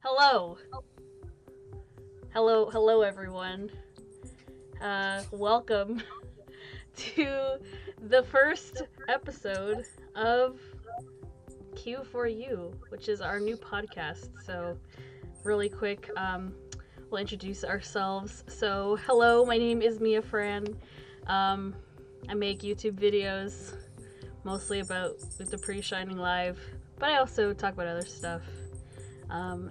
Hello. Hello, everyone. Welcome to the first episode of Q4U, which is our new podcast. So, really quick, we'll introduce ourselves. So, hello, my name is MiaFran. I make YouTube videos, mostly about the pre-shining live, but I also talk about other stuff.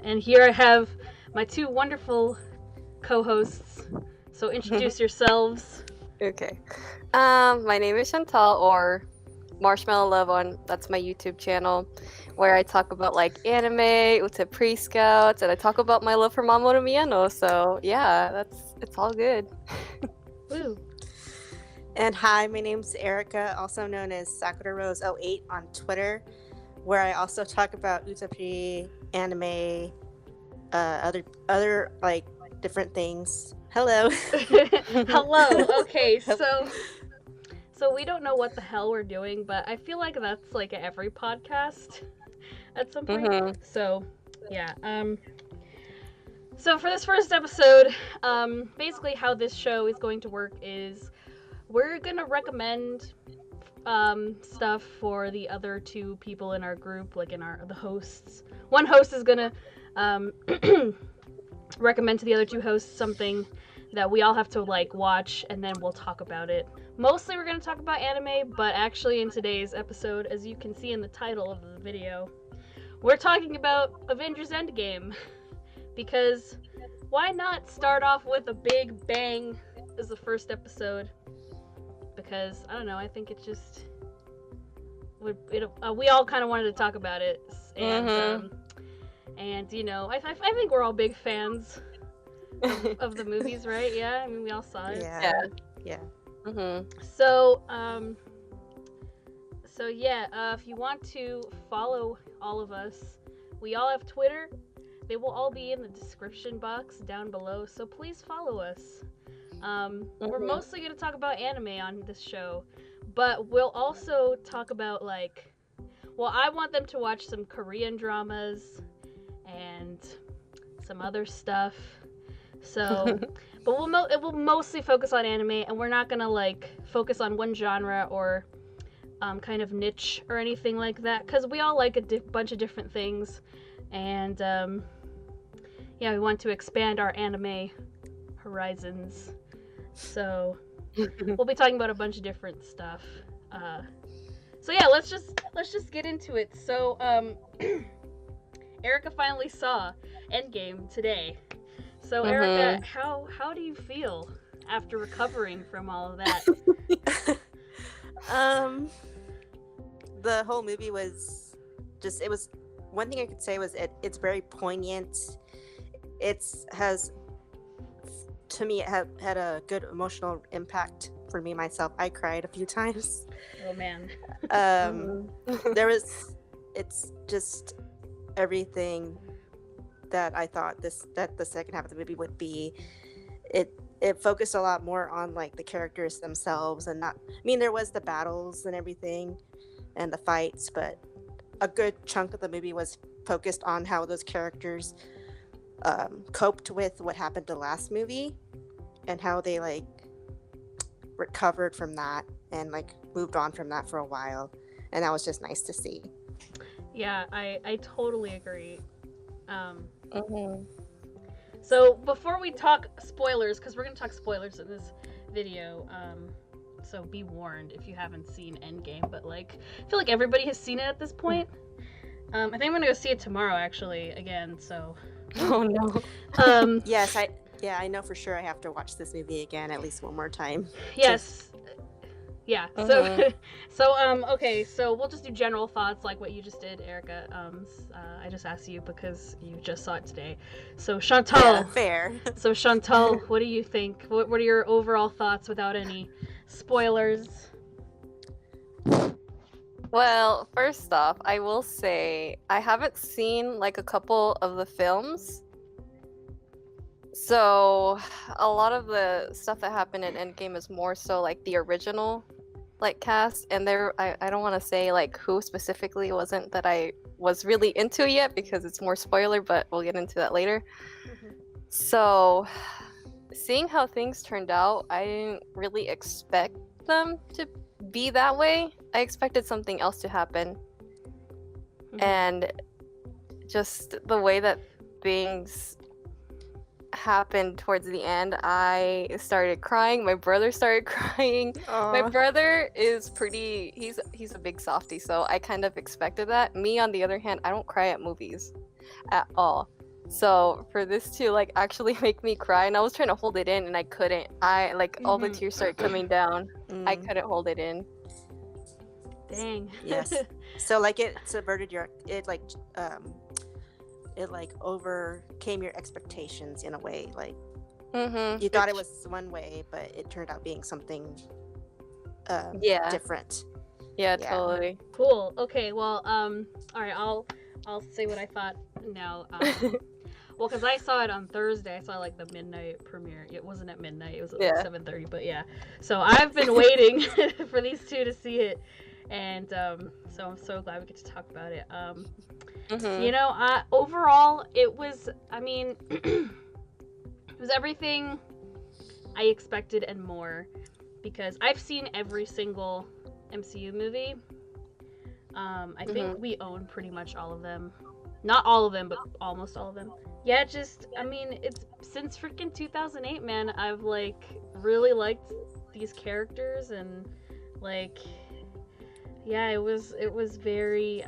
And here I have my two wonderful co-hosts. So introduce yourselves. Okay. My name is Chantal, or Marshmallow Love on. That's my YouTube channel, where I talk about like anime, Uta pre-scouts, and I talk about my love for Mamoru Miyano. So yeah, it's all good. Woo. And hi, my name's Erica, also known as Sakura Rose 08 on Twitter, where I also talk about Utapri, anime, other like different things. Hello. Hello. Okay, so we don't know what the hell we're doing, but I feel like that's like every podcast at some point. Mhm. So yeah. So for this first episode, basically how this show is going to work is we're gonna recommend stuff for the other two people in our group, like in the hosts. One host is gonna recommend to the other two hosts something that we all have to like watch, and then we'll talk about it. Mostly we're gonna talk about anime, but actually in today's episode, as you can see in the title of the video, we're talking about Avengers Endgame. Because why not start off with a big bang as the first episode? Because I don't know, I think it just we all kind of wanted to talk about it, and you know, I think we're all big fans of the movies, right? Yeah, I mean, we all saw it. Yeah. Mhm. So yeah, if you want to follow all of us, we all have Twitter. They will all be in the description box down below, so please follow us. We're mostly going to talk about anime on this show, but we'll also talk about I want them to watch some Korean dramas and some other stuff. So, but it will mostly focus on anime, and we're not going to focus on one genre or kind of niche or anything like that, because we all like a bunch of different things, and yeah, we want to expand our anime horizons. So we'll be talking about a bunch of different stuff. So yeah, let's just get into it. So Erica finally saw Endgame today. So Erica, how do you feel after recovering from all of that? The whole movie was just, it was, one thing I could say was it's very poignant. To me, it had a good emotional impact for me myself. I cried a few times. Oh man. It's just everything that I thought that the second half of the movie would be. It focused a lot more on like the characters themselves, and not, I mean, there was the battles and everything and the fights, but a good chunk of the movie was focused on how those characters coped with what happened to the last movie, and how they like recovered from that and like moved on from that for a while, and that was just nice to see. Yeah, I totally agree. So before we talk spoilers, because we're gonna talk spoilers in this video, so be warned if you haven't seen Endgame. But I feel like everybody has seen it at this point. I think I'm gonna go see it tomorrow, actually, again. So. Oh no. Yes, I know for sure I have to watch this movie again at least one more time. Yes. Yeah. Okay. So we'll just do general thoughts like what you just did, Erica. I just asked you because you just saw it today. So Chantal. Yeah, fair. So Chantal, what do you think? What are your overall thoughts without any spoilers? Well, first off, I will say I haven't seen like a couple of the films. So a lot of the stuff that happened in Endgame is more so like the original like cast, and I don't want to say like who specifically wasn't that I was really into yet because it's more spoiler, but we'll get into that later. Mhm. So, seeing how things turned out, I didn't really expect them to be that way. I expected something else to happen. Mhm. And just the way that things happened towards the end, I started crying. My brother started crying. My Aw. brother is pretty he's a big softie, so I kind of expected that. Me on the other hand, I don't cry at movies at all. So for this to like actually make me cry, and I was trying to hold it in and I couldn't. I like all the Mhm. tears started coming down. I Mm, couldn't hold it in. Dang. yes. So like it subverted your it like overcame your expectations in a way. Like Mm-hmm. you thought it was one way, but it turned out being something Yeah. different. Yeah, Yeah. totally. Cool. Okay. Well, all right. I'll say what I thought now. Well, because I saw it on Thursday. I saw like the midnight premiere. It wasn't at midnight. It was at like Yeah. 7:30. But yeah. So I've been waiting for these two to see it, and so I'm so glad we get to talk about it. Mm-hmm. You know, overall, it was. I mean, it was everything I expected and more, because I've seen every single MCU movie. I think we own pretty much all of them. Not all of them, but almost all of them. Yeah, just, I mean, it's since freaking 2008, man. I've like really liked these characters, and like, yeah, it was very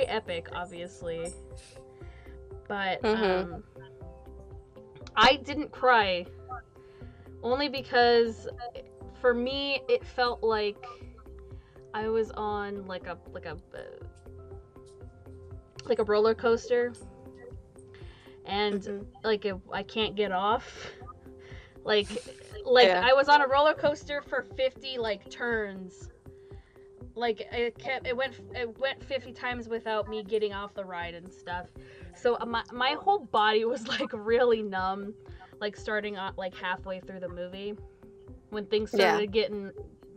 epic, obviously. But Mm-hmm. I didn't cry only because for me it felt like I was on like a roller coaster, and Mhm. like I can't get off. Like Yeah. I was on a roller coaster for 50 like turns. Like it went 50 times without me getting off the ride and stuff. So my whole body was like really numb, like starting out like halfway through the movie when things started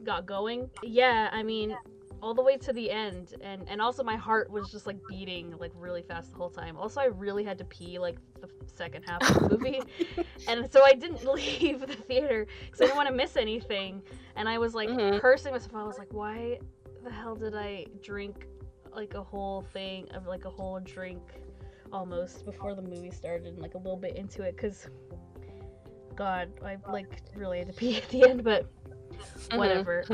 got going. Yeah, I mean, all the way to the end, and also my heart was just like beating like really fast the whole time. Also, I really had to pee like the second half of the movie, and so I didn't leave the theater because I didn't want to miss anything. And I was like cursing myself. I was like, why the hell did I drink like a whole thing of like a whole drink almost before the movie started, and like a little bit into it, because God, I like really had to pee at the end, but whatever.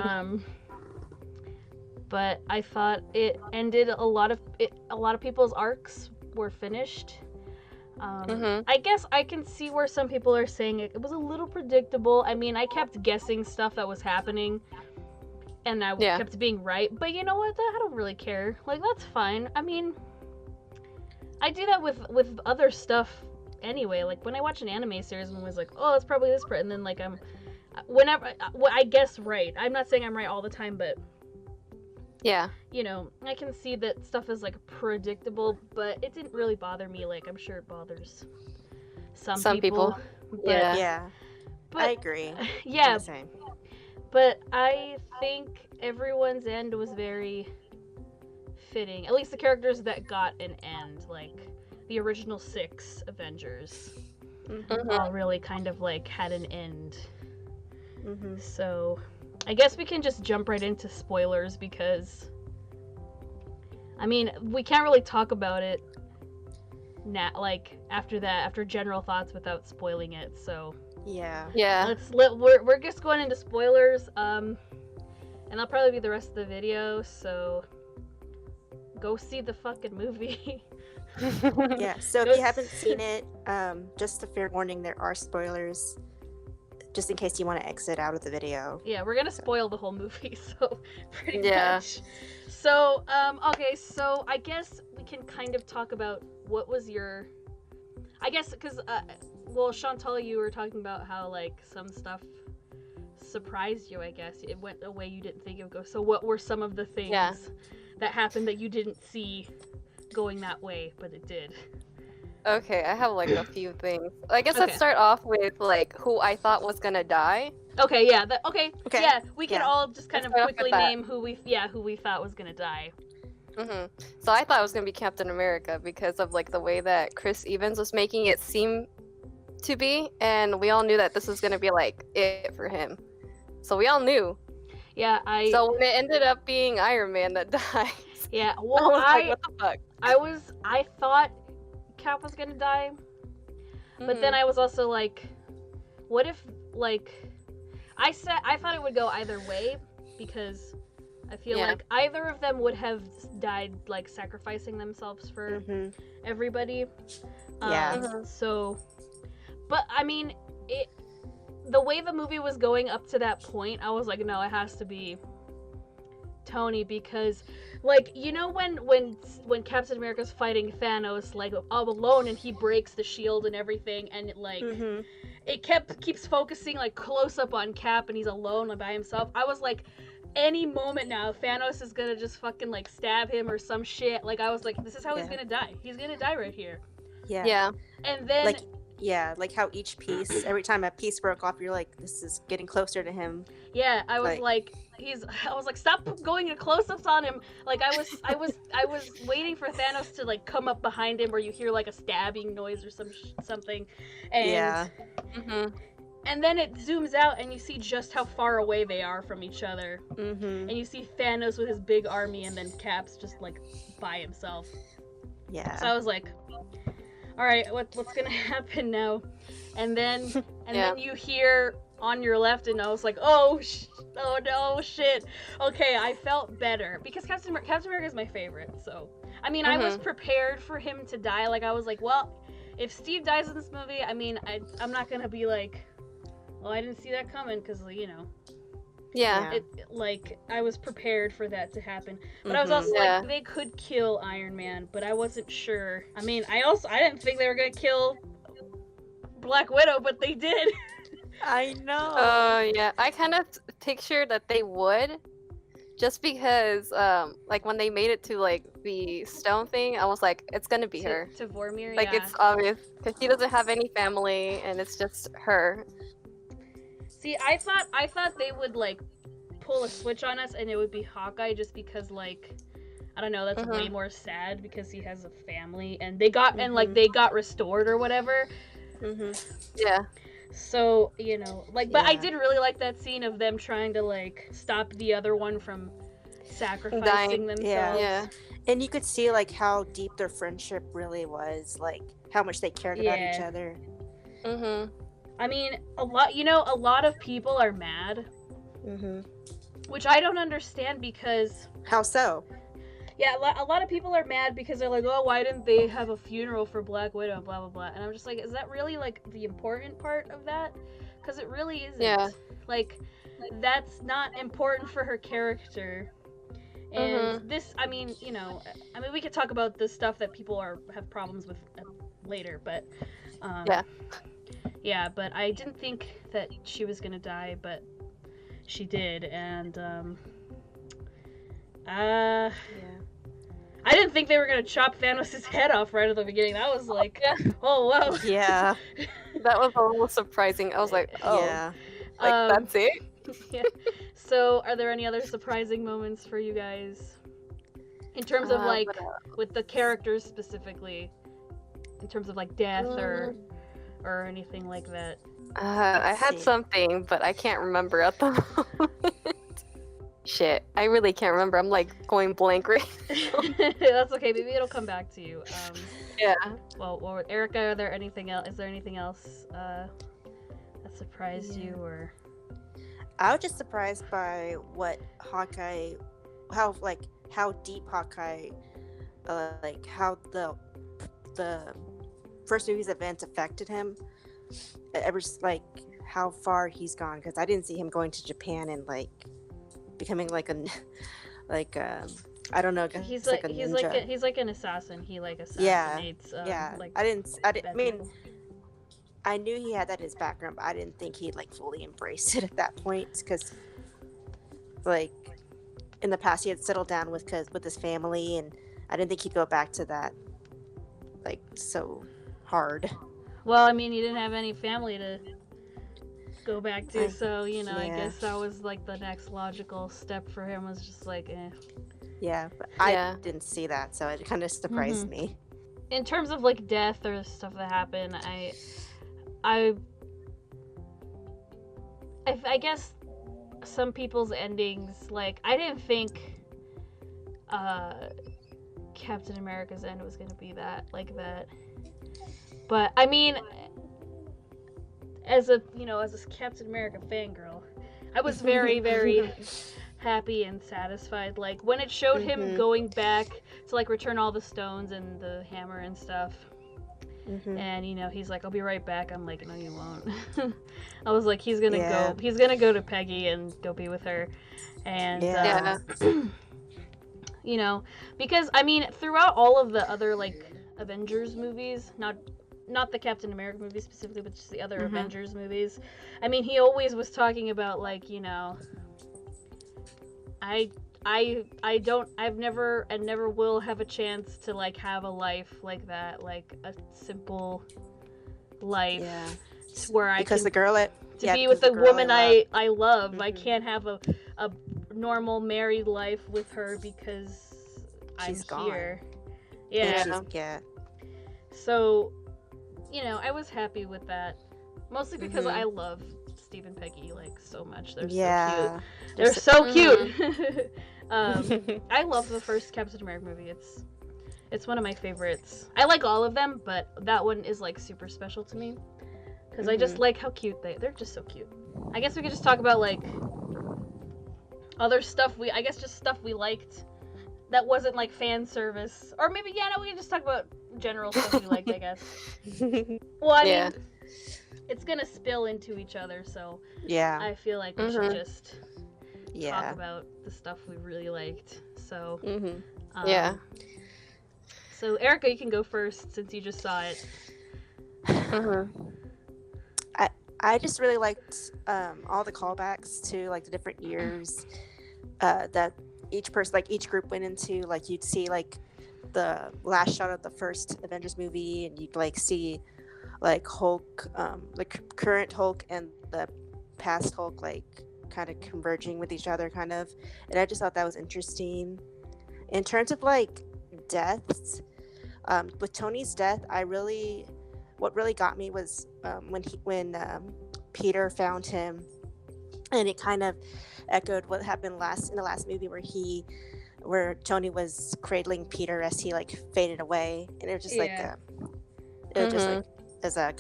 But I thought it ended a lot of people's arcs were finished. I guess I can see where some people are saying it was a little predictable. I mean, I kept guessing stuff that was happening, and I kept being right. But you know what? I don't really care. Like, that's fine. I mean, I do that with other stuff anyway. Like when I watch an anime series, I'm always like, oh, it's probably this part, and then like whenever I guess right. I'm not saying I'm right all the time, but Yeah. you know, I can see that stuff is like predictable, but it didn't really bother me. Like I'm sure it bothers some people. But, Yeah. Yeah. but I agree. yeah, The same. but I think everyone's end was very fitting. At least the characters that got an end, like the original 6 Avengers, all really kind of like had an end. Mhm. So I guess we can just jump right into spoilers, because I mean, we can't really talk about it like after general thoughts without spoiling it. So Yeah. Yeah. we're just going into spoilers, and that'll probably be the rest of the video, so go see the fucking movie. Yeah. So if you haven't seen it, just a fair warning, there are spoilers, just in case you want to exit out of the video. Yeah, we're gonna spoil the whole movie, so pretty Yeah. much. So, okay, so I guess we can kind of talk about what was your, I guess, because, well, Chantal, you were talking about how, like, some stuff surprised you, I guess. It went a way you didn't think it would go. So what were some of the things that happened that you didn't see going that way, but it did? Okay, I have like a few things. I guess let's Okay. start off with like who I thought was gonna die. Okay, yeah. Okay, Okay. yeah. We can Yeah. all just kind Let's of start off with quickly that. name who we thought was gonna die. So I thought it was gonna be Captain America because of like the way that Chris Evans was making it seem to be, and we all knew that this was gonna be like it for him. So we all knew. Yeah, So when it ended up being Iron Man that dies, yeah. I Well, was like, what the fuck? I thought Cap was gonna die, but then I was also like, what if like I thought it would go either way because I feel Yeah. like either of them would have died like sacrificing themselves for everybody. Yeah. So, but I mean, the way the movie was going up to that point, I was like, no, it has to be Tony because, like, you know when Captain America's fighting Thanos like all alone and he breaks the shield and everything and it like it keeps focusing like close up on Cap and he's alone by himself. I was like, any moment now Thanos is gonna just fucking like stab him or some shit. Like I was like, this is how he's gonna die. He's gonna die right here. Yeah. And then like how each piece, every time a piece broke off, you're like, this is getting closer to him. yeah, I was like I was like, stop going to close-ups on him. Like I was waiting for Thanos to like come up behind him where you hear like a stabbing noise or something. And and then it zooms out and you see just how far away they are from each other. And you see Thanos with his big army and then Cap's just like by himself. Yeah. So I was like, all right, what's gonna happen now? And then then you hear on your left, and I was like, oh no, shit. Okay, I felt better because Captain America is my favorite. So I mean, I was prepared for him to die. Like I was like, well, if Steve dies in this movie, I mean, I'm not gonna be like, well, I didn't see that coming because you know. Yeah. Like I was prepared for that to happen, but I was also like, they could kill Iron Man, but I wasn't sure. I mean, I didn't think they were gonna kill Black Widow, but they did. I know. Oh yeah, I kind of pictured that they would, just because like when they made it to like the stone thing, I was like, it's gonna be her. To Vormir, like it's obvious because she doesn't have any family, and it's just her. See, I thought they would like pull a switch on us, and it would be Hawkeye, just because like I don't know, that's way more sad because he has a family, and they got and like they got restored or whatever. Yeah. So, you know, like, but I did really like that scene of them trying to, like, stop the other one from sacrificing themselves. Yeah. And you could see, like, how deep their friendship really was, like, how much they cared about each other. I mean, a lot of people are mad. Which I don't understand because... How so? Yeah, a lot of people are mad because they're like, oh, why didn't they have a funeral for Black Widow, blah, blah, blah. And I'm just like, is that really, like, the important part of that? Because it really isn't. Yeah. Like, that's not important for her character. And this, I mean, you know, I mean, we could talk about the stuff that people have problems with later, but... Yeah, but I didn't think that she was gonna die, but she did, and, I didn't think they were gonna chop Thanos' head off right at the beginning. That was like, oh wow. Yeah. That was a little surprising. I was like, oh, yeah. Like that's it. Yeah. So, are there any other surprising moments for you guys? In terms of like, with the characters specifically, in terms of like death or anything like that. I had something, but I can't remember at the moment. Shit, I really can't remember. I'm like going blank right now. That's okay. Maybe it'll come back to you. Yeah. Well, Erica, is there anything else that surprised you, or? I was just surprised by what Hawkeye, how deep Hawkeye, like how the first movie's events affected him. Ever like how far he's gone, because I didn't see him going to Japan and like becoming like a I don't know. He's like he's like an assassin. He like assassinates. Like I didn't. I mean, people. I knew he had that in his background, but I didn't think he'd like fully embrace it at that point, because like in the past he had settled down with his family, and I didn't think he'd go back to that like so hard. Well, I mean, he didn't have any family to go back to. So, you know, I yeah. guess that was like the next logical step for him, was just like, eh. Yeah, but Yeah. I didn't see that, so it kind of surprised me. In terms of like death or stuff that happened, I guess some people's endings, like, I didn't think Captain America's end was gonna be that, like that. But I mean, as a Captain America fangirl, I was very, very happy and satisfied. Like when it showed him going back to like return all the stones and the hammer and stuff. And you know, he's like, I'll be right back. I'm like, no, you won't. I was like, he's gonna go to Peggy and go be with her. And you know, because I mean, throughout all of the other like Avengers movies, not the Captain America movies specifically, but just the other Avengers movies, I mean, he always was talking about like, you know, I never and never will have a chance to like have a life like that, like a simple life, where I because can the girl be with the woman I love. I can't have a normal married life with her because she's I'm gone. here. Yeah. So, you know, I was happy with that, mostly because I love Steve and Peggy like so much. They're so cute. They're so cute. I love the first Captain America movie. It's one of my favorites. I like all of them, but that one is like super special to me because I just like how cute they're just so cute. I guess we could just talk about like other stuff just stuff we liked that wasn't like fan service, or maybe we can just talk about general stuff we liked, I guess. Well, I mean, it's gonna spill into each other, so I feel like we should just talk about the stuff we really liked. So so Erica, you can go first since you just saw it. I just really liked all the callbacks to like the different years that each person, like each group went into. Like you'd see like the last shot of the first Avengers movie, and you'd like see like Hulk, like current Hulk and the past Hulk, like kind of converging with each other, kind of. And I just thought that was interesting. In terms of like deaths, with Tony's death, what really got me was when Peter found him, and it kind of echoed what happened in the last movie where Tony was cradling Peter as he like faded away, and it was just like it was just like as a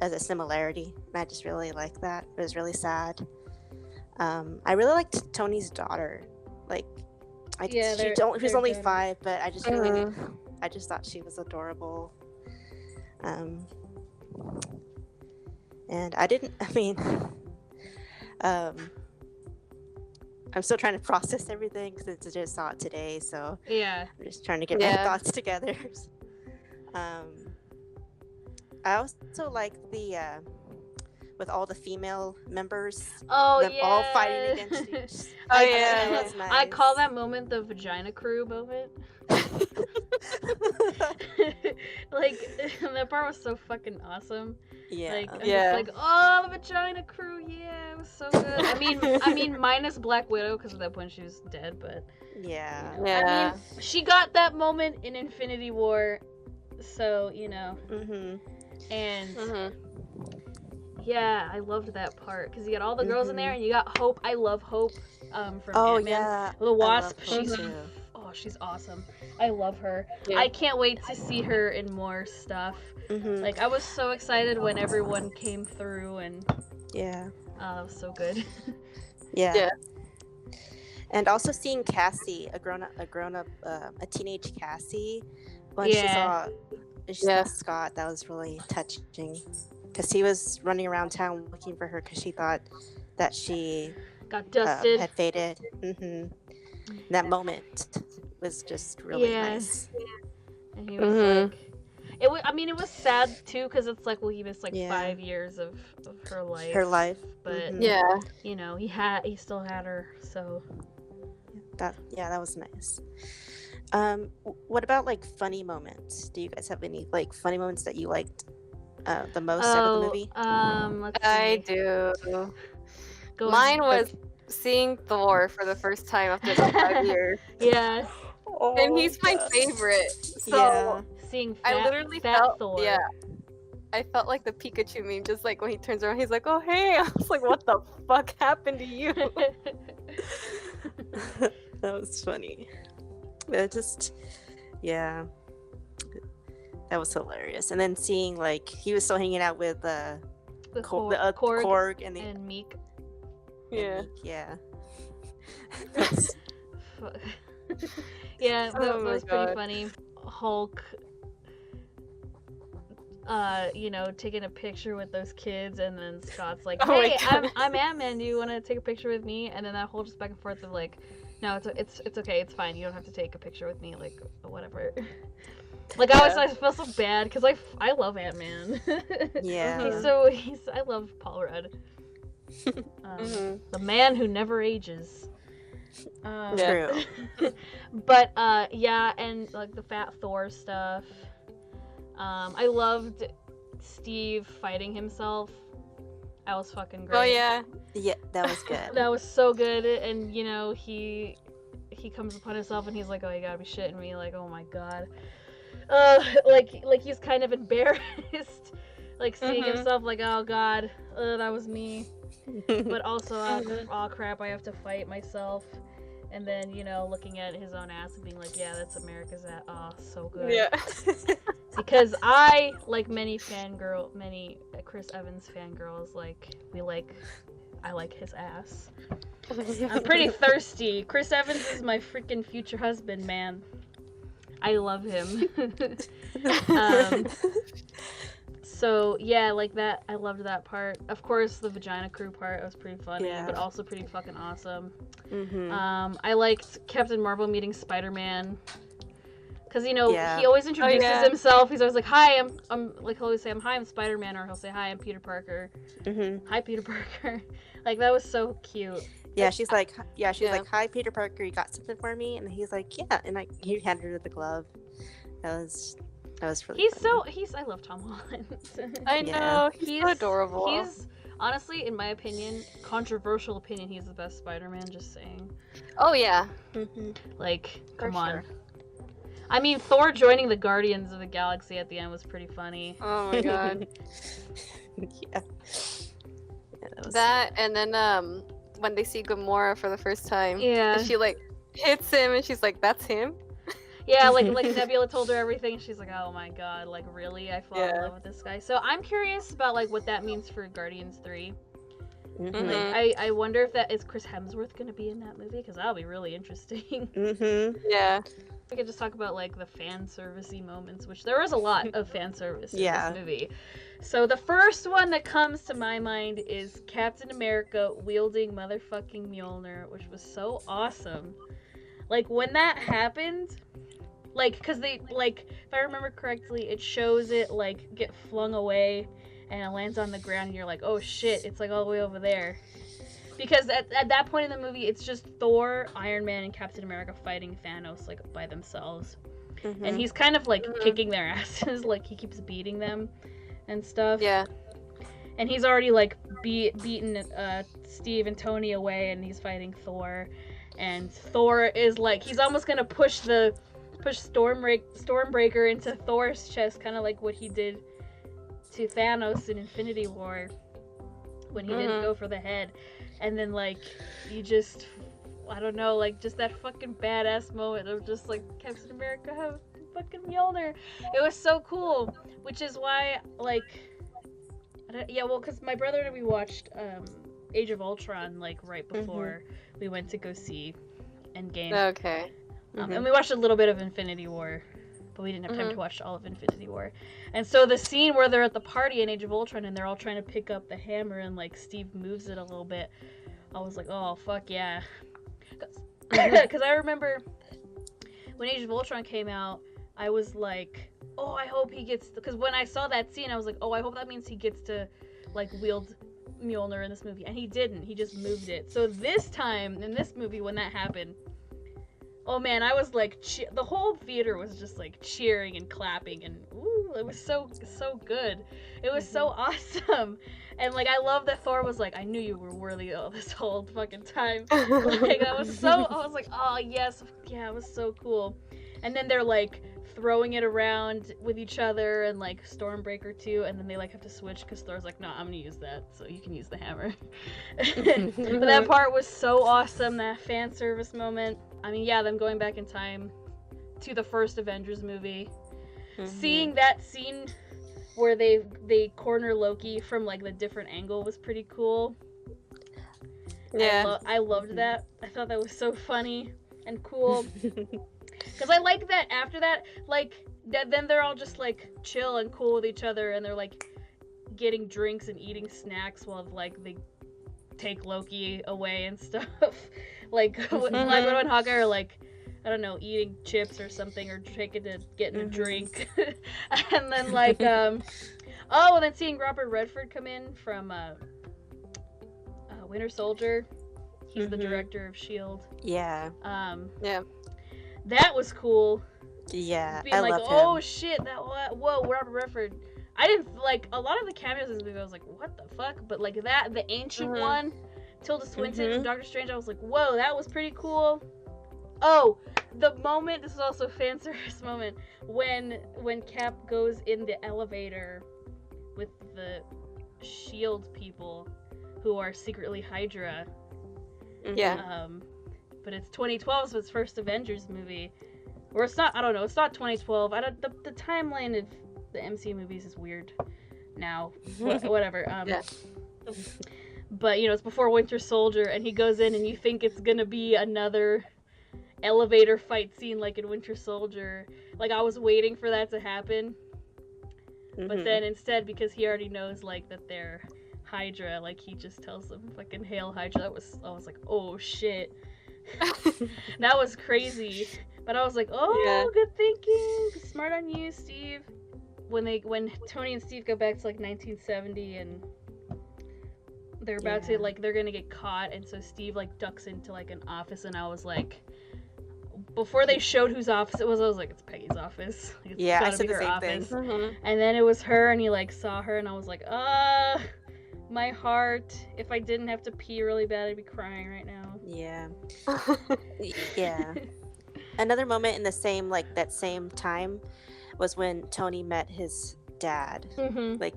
as a similarity, and I just really liked that. It was really sad. I really liked Tony's daughter. Like, she was only 5, but I just really, I just thought she was adorable. And I'm still trying to process everything since I just saw it today, so I'm just trying to get my thoughts together. I also like the with all the female members, all fighting against each. That was nice. I call that moment the vagina crew moment. Like that part was so fucking awesome. Like I'm just like, oh, the vagina crew, it was so good. I mean minus Black Widow, because at that point she was dead, but I mean, she got that moment in Infinity War, so you know. And I loved that part because you got all the girls in there, and you got Hope. I love Hope from Ant-Man. The Wasp. She's awesome. I love her. I can't wait to see her in more stuff. Like I was so excited when everyone came through, and that was so good. And also seeing Cassie, a teenage Cassie, when she saw Scott, that was really touching. Because he was running around town looking for her because she thought that she got dusted, had faded. That moment was just really nice. And he was like, it was sad too because it's like, well, he missed like 5 years of her life. But you know, he still had her, so that was nice. What about like funny moments? Do you guys have any like funny moments that you liked the most out of the movie? Let's I see. do. Go Mine ahead. was seeing Thor for the first time after the 5 years. Yeah, And he's my God. favorite. So Yeah. seeing I literally fat felt Thor. yeah. I felt like the Pikachu meme, just like when he turns around, he's like, "Oh hey!" I was like, "What the fuck happened to you?" That was funny. It just, yeah, that was hilarious. And then seeing like he was still hanging out with the Korg Korg and the and Meek. Yeah. yeah. Yeah, that Oh my was pretty God. funny. Hulk, you know, taking a picture with those kids, and then Scott's like, Oh my "Hey, God. I'm Ant-Man. Do you want to take a picture with me?" And then that whole just back and forth of like, "No, it's okay. It's fine. You don't have to take a picture with me. Like, whatever." Like I feel so bad because I love Ant-Man. Yeah. I love Paul Rudd. Mhm. The man who never ages. True. But yeah, and like the fat Thor stuff. I loved Steve fighting himself. That was fucking great. Oh yeah. Yeah, that was good. That was so good. And you know, he comes upon himself and he's like, "Oh, you gotta be shitting me!" Like, "Oh my god." Like he's kind of embarrassed, like seeing himself. Like, "Oh god, that was me." But also, oh crap, I have to fight myself. And then, you know, looking at his own ass and being like, "Yeah, that's America's ass." Oh, so good. Yeah. Because I, like many Chris Evans fangirls, I like his ass. I'm pretty thirsty. Chris Evans is my freaking future husband, man. I love him. So yeah, like that. I loved that part. Of course, the vagina crew part was pretty funny, Yeah. but also pretty fucking awesome. Mm-hmm. I liked Captain Marvel meeting Spider-Man. Because, you know, Yeah. he always introduces yeah. himself. He's always like, "Hi, I'm like, he'll always say, "Hi, I'm Spider-Man," or he'll say, "Hi, I'm Peter Parker." Mm-hmm. "Hi, Peter Parker." Like, that was so cute. Yeah, she's like, Yeah. like, "Hi, Peter Parker, you got something for me?" And he's like, "Yeah," and like he handed her the glove. That was really. I love Tom Holland. I know. He's so adorable. He's, honestly, in my opinion, controversial opinion, he's the best Spider-Man, just saying. Oh yeah. Mm-hmm. Like, For come on. sure. I mean, Thor joining the Guardians of the Galaxy at the end was pretty funny. Oh my god. Yeah. That was... That and then when they see Gamora for the first time, Yeah. and she like hits him, and she's like, "That's him." Yeah, like Nebula told her everything, and she's like, "Oh my god, like really? I fall in Yeah. love with this guy." So I'm curious about like what that means for Guardians 3. Mm-hmm. Like, I wonder if that is Chris Hemsworth gonna be in that movie, because that'll be really interesting. Mm-hmm. Yeah. We could just talk about like the fan servicey moments, which there was a lot of fan service in Yeah. this movie. So the first one that comes to my mind is Captain America wielding motherfucking Mjolnir, which was so awesome. Like when that happened, like because they like if I remember correctly, it shows it like get flung away and it lands on the ground and you're like, "Oh shit, it's like all the way over there." Because at that point in the movie, it's just Thor, Iron Man, and Captain America fighting Thanos like by themselves. Mm-hmm. And he's kind of like kicking their asses, like he keeps beating them and stuff. Yeah. And he's already like beaten Steve and Tony away, and he's fighting Thor. And Thor is like he's almost gonna push Stormbreaker into Thor's chest, kind of like what he did to Thanos in Infinity War when he didn't go for the head. And then like you just, I don't know, like just that fucking badass moment of just like Captain America have fucking Mjolnir. It was so cool, which is why like, because my brother and we watched Age of Ultron like right before we went to go see Endgame. Okay. And we watched a little bit of Infinity War, but we didn't have time to watch all of Infinity War. And so the scene where they're at the party in Age of Ultron and they're all trying to pick up the hammer and like Steve moves it a little bit, I was like, "Oh fuck yeah," because I remember when Age of Ultron came out, I was like, "Oh, I hope he gets," because when I saw that scene, I was like, "Oh, I hope that means he gets to like wield Mjolnir in this movie," and he didn't. He just moved it. So this time in this movie, when that happened, oh man, I was like, the whole theater was just like cheering and clapping and ooh, It was so good. It was so awesome. And like I love that Thor was like, I knew you were worthy of this whole fucking time. Like I was like, oh yes, yeah, it was so cool. And then they're like throwing it around with each other and like Stormbreaker too, and then they like have to switch because Thor's like, no, I'm gonna use that, so you can use the hammer. But that part was so awesome, that fan service moment. I mean, yeah, them going back in time to the first Avengers movie, seeing that scene where they corner Loki from like the different angle was pretty cool. Yeah. I loved that. I thought that was so funny and cool. Because I like that after that, like, then they're all just, like, chill and cool with each other, and they're, like, getting drinks and eating snacks while, like, they take Loki away and stuff. Like, Black Widow and Hawkeye are, like, I don't know, eating chips or something, or getting a drink. And then, like, and then seeing Robert Redford come in from Winter Soldier. He's the director of S.H.I.E.L.D. Yeah. Yeah. That was cool. Yeah, being I like, love oh him. shit, whoa, Robert Redford. I didn't like a lot of the cameos in this movie. I was like, what the fuck? But like the ancient one, Tilda Swinton from Doctor Strange. I was like, whoa, that was pretty cool. Oh, the moment. This is also a fan service moment when Cap goes in the elevator with the S.H.I.E.L.D. people who are secretly Hydra. Yeah. But it's 2012, so it's first Avengers movie. Or it's not, I don't know, it's not 2012. The timeline of the MCU movies is weird now. Whatever. Yeah. But, you know, it's before Winter Soldier, and he goes in, and you think it's gonna be another elevator fight scene like in Winter Soldier. Like, I was waiting for that to happen. But then instead, because he already knows, like, that they're Hydra, like, he just tells them, fucking, hail Hydra. I was like, oh, shit. That was crazy. But I was like, oh, good thinking. Smart on you, Steve. When Tony and Steve go back to, like, 1970, and they're about to, like, they're gonna get caught, and so Steve, like, ducks into, like, an office, and I was like, before they showed whose office it was, I was like, it's Peggy's office. Like, it's Yeah, I gotta said be the her same office. thing. And then it was her, and he, like, saw her, and I was like, my heart. If I didn't have to pee really bad, I'd be crying right now. Yeah. Yeah. Another moment in the same, like, that same time was when Tony met his dad. Like,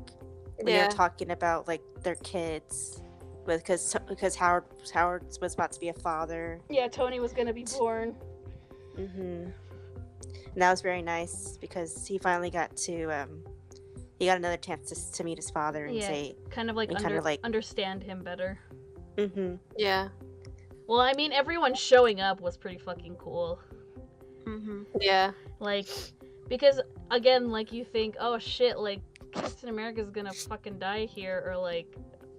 when they were talking about, like, their kids. Because Howard was about to be a father. Yeah, Tony was gonna be born. And that was very nice because he finally got to he got another chance to meet his father and say kind of like understand him better. Yeah. Well, I mean, everyone showing up was pretty fucking cool. Yeah. Like, because again, like, you think, oh shit, like, Captain America's gonna fucking die here, or like,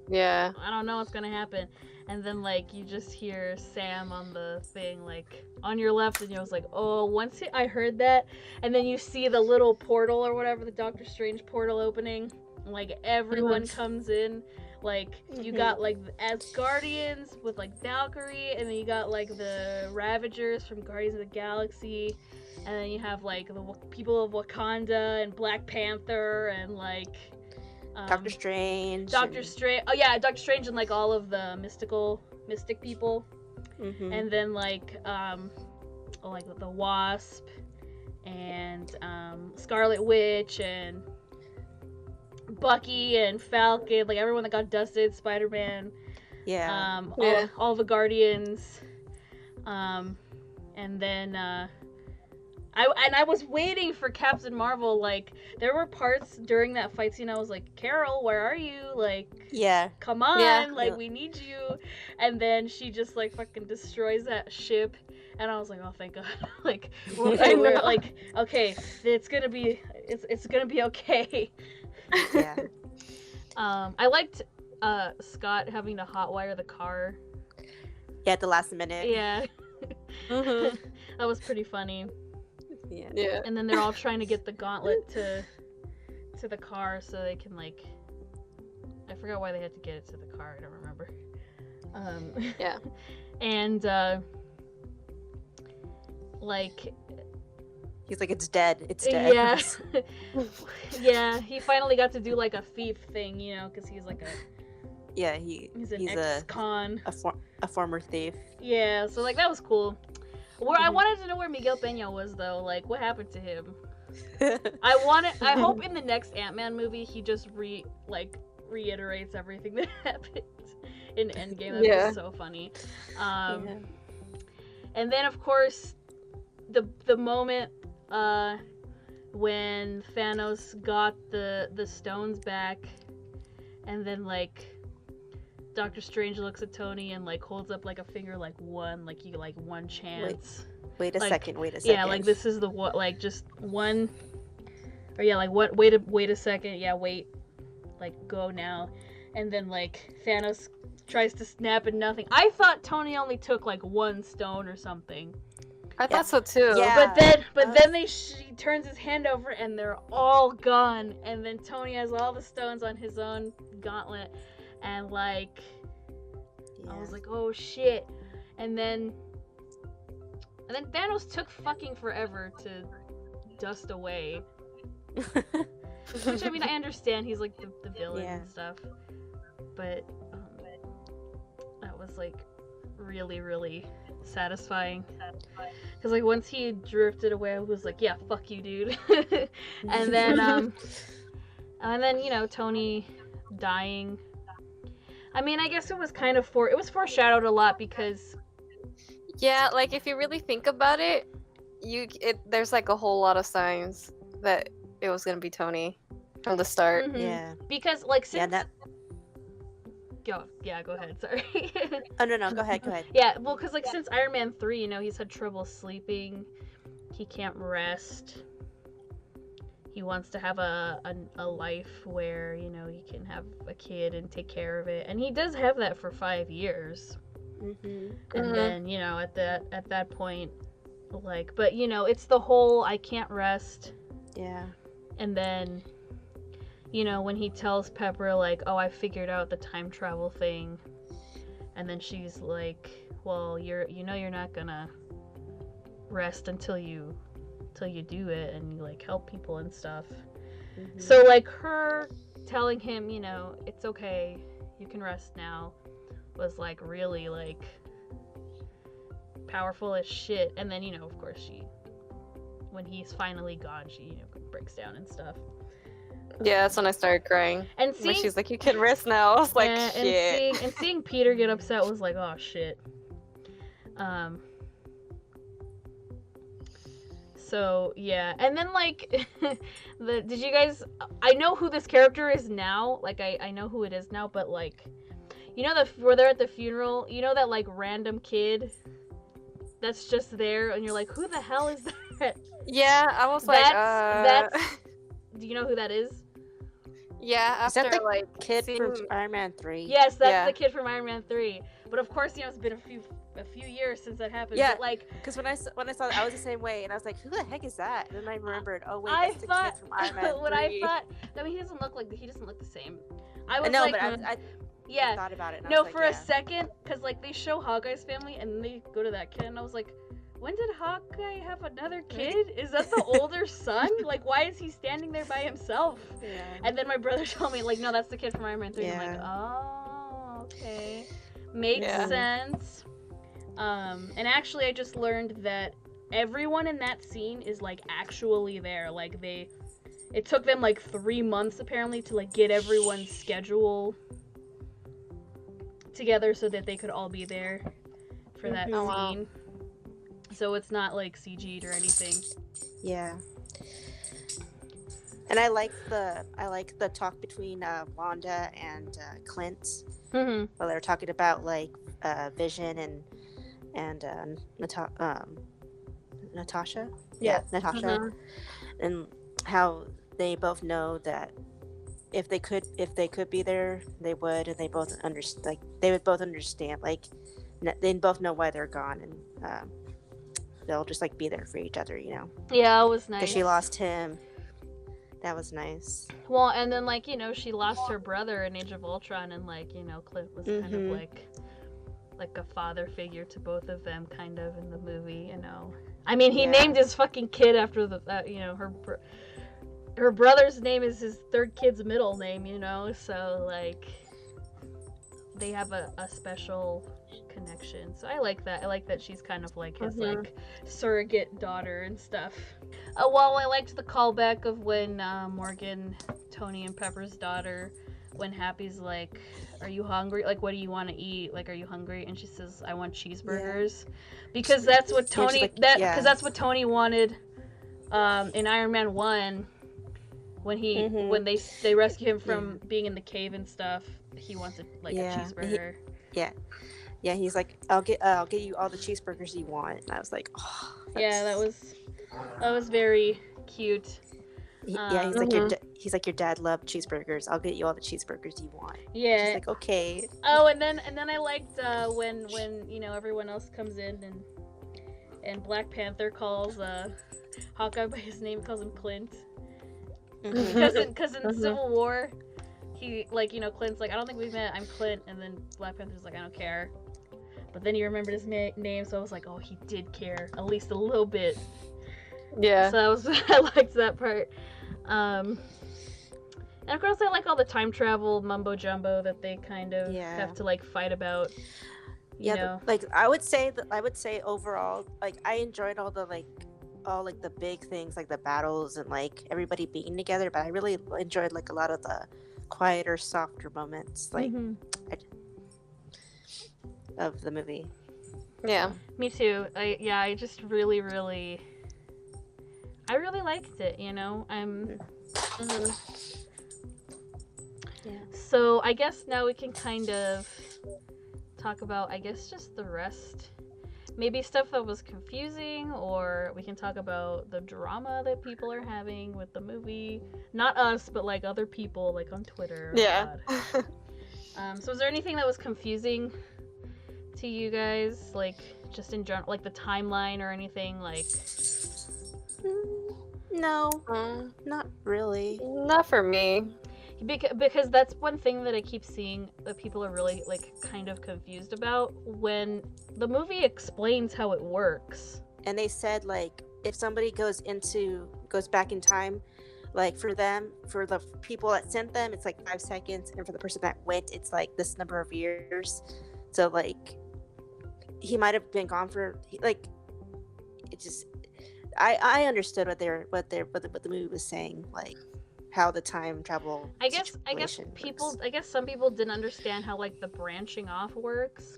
Yeah. I don't know what's gonna happen. And then, like, you just hear Sam on the thing, like, on your left, and you was like, oh, I heard that, and then you see the little portal or whatever, the Doctor Strange portal opening, and, like, everyone comes in. Like, you got, like, the Asgardians with, like, Valkyrie, and then you got, like, the Ravagers from Guardians of the Galaxy, and then you have, like, the people of Wakanda, and Black Panther, and, like... Doctor Strange. Oh yeah, Doctor Strange and like all of the mystic people, and then like like the Wasp and Scarlet Witch and Bucky and Falcon, like everyone that got dusted, Spider-Man, all the Guardians, and then I was waiting for Captain Marvel. Like, there were parts during that fight scene I was like, Carol, where are you? Like, come on, like, we need you. And then she just, like, fucking destroys that ship, and I was like, oh, thank God. Like, we're like, okay, it's gonna be okay. Yeah. I liked Scott having to hotwire the car. Yeah, at the last minute. Yeah. That was pretty funny. Yeah. And then they're all trying to get the gauntlet to the car so they can, like, I forgot why they had to get it to the car. I don't remember. And, like, He's like, it's dead. It's dead. Yeah. Yeah, he finally got to do like a thief thing, you know, because he's like a Yeah, he's an he's ex-con. a former thief. Yeah, so like that was cool. Where I Mhm. wanted to know where Miguel Peña was though, like what happened to him? I hope in the next Ant-Man movie he just reiterates everything that happened in Endgame. That'd Yeah. be so funny. Yeah. And then of course the moment when Thanos got the stones back, and then like Doctor Strange looks at Tony and like holds up like a finger, like one, like you like one chance. Wait a Like, second. Wait a second. Yeah, like this is the what, like just one, or yeah, like what? Wait a second. Yeah, wait, like go now, and then like Thanos tries to snap and nothing. I thought Tony only took like one stone or something. I thought so too. Yeah. But then he turns his hand over and they're all gone, and then Tony has all the stones on his own gauntlet, and like I was like, oh shit, and then Thanos took fucking forever to dust away. Which I mean, I understand he's like the villain and stuff, but that was like really, really satisfying. Because like once he drifted away, I was like, yeah, fuck you, dude. and then you know, Tony dying. I mean, I guess it was kind of it was foreshadowed a lot because Yeah, like if you really think about it, there's like a whole lot of signs that it was gonna be Tony from the start. Mhm. Yeah. Because like since Yeah. go ahead. Sorry. Oh no, go ahead. Yeah, well, because like since Iron Man 3, you know, he's had trouble sleeping. He can't rest. He wants to have a life where, you know, he can have a kid and take care of it, and he does have that for 5 years. Mm-hmm. And then, you know, at that point, like, but you know, it's the whole I can't rest. Yeah. And then, you know, when he tells Pepper like, oh, I figured out the time travel thing, and then she's like, well, you're not gonna rest until you do it, and you like help people and stuff. Mm-hmm. So like her telling him, you know, it's okay, you can rest now, was like really like powerful as shit. And then, you know, of course when he's finally gone, she, you know, breaks down and stuff. Yeah, that's when I started crying. And When she's like, you can rest now. I was like, yeah, shit. and seeing Peter get upset was like, oh shit. So yeah, and then like did you guys, I know who this character is now, like I know who it is now, but like, you know, where they're at the funeral, you know, that like random kid that's just there, and you're like, who the hell is that? Yeah, I was That's do you know who that is? Yeah, after Is that the like kid seeing... from Iron Man 3? Yes, that's Yeah. the kid from Iron Man 3. But of course, you know, it's been a few years since that happened. Yeah, but like, because when I saw that, I was the same way, and I was like, who the heck is that? And then I remembered, oh wait, I that's the thought kid from Iron Man 3. what I thought. I mean, he doesn't look the same. I was No, like, but I yeah. thought about it. And I No, was for like, a second, because like they show Hawkeye's family, and then they go to that kid, and I was like, when did Hawkeye have another kid? Is that the older son? Like, why is he standing there by himself? Yeah. And then my brother told me, like, no, that's the kid from Iron Man 3. Yeah. I'm like, oh, okay. Makes Yeah. sense. And actually, I just learned that everyone in that scene is, like, actually there. Like, it took them, like, 3 months, apparently, to, like, get everyone's schedule together so that they could all be there for that Mhm. Oh, wow. scene. So it's not, like, CG'd or anything. Yeah. And I like the talk between Wanda and Clint Mm-hmm. while they were talking about like Vision and Natasha. Yeah, Natasha, Uh-huh. and how they both know that if they could be there, they would, and they both they would both understand. Like they both know why they're gone, and they'll just like be there for each other, you know. Yeah, it was nice. Because she lost him. That was nice. Well, and then, like, you know, she lost her brother in Age of Ultron, and, like, you know, Clint was kind of Mhm. like a father figure to both of them, kind of, in the movie, you know. I mean, he Yeah. named his fucking kid after her brother's name is his third kid's middle name, so like they have a special connection. So I like that. I like that she's kind of like his like surrogate daughter and stuff. Well, I liked the callback of when Morgan, Tony, and Pepper's daughter, when Happy's like, "Are you hungry? Like, what do you want to eat? Like, are you hungry?" And she says, "I want cheeseburgers," because that's what Tony because that's what Tony wanted in Iron Man 1 when he when they rescue him from being in the cave and stuff. He wanted like a cheeseburger. Yeah, he's like, I'll get you all the cheeseburgers you want. And I was like, oh, yeah, that was very cute. He's like your dad loved cheeseburgers. I'll get you all the cheeseburgers you want. Yeah. She's like, okay. Oh, and then I liked when everyone else comes in and Black Panther calls Hawkeye by his name, calls him Clint. Because in Civil War, he Clint's like, I don't think we've met. I'm Clint, and then Black Panther's like, I don't care. But then he remembered his name, so I was like, oh, he did care at least a little bit. Yeah. So I liked that part. And of course, I like all the time travel mumbo jumbo that they kind of have to like fight about. You know? Like I would say overall, like I enjoyed all the big things, like the battles and like everybody being together. But I really enjoyed like a lot of the quieter, softer moments, like of the movie. Yeah. Me too. I just really liked it, So I guess now we can kind of talk about, I guess, just the rest. Maybe stuff that was confusing, or we can talk about the drama that people are having with the movie. Not us, but like other people, like on Twitter. Yeah. So is there anything that was confusing to you guys, like just in general, like the timeline or anything, like? No, not really. Not for me. Because that's one thing that I keep seeing that people are really like kind of confused about when the movie explains how it works. And they said like if somebody goes back in time, like for the people that sent them, it's like 5 seconds, and for the person that went, it's like this number of years. So like he might have been gone for like it just. I understood what the movie was saying, like how the time travel. I guess some people didn't understand how like the branching off works.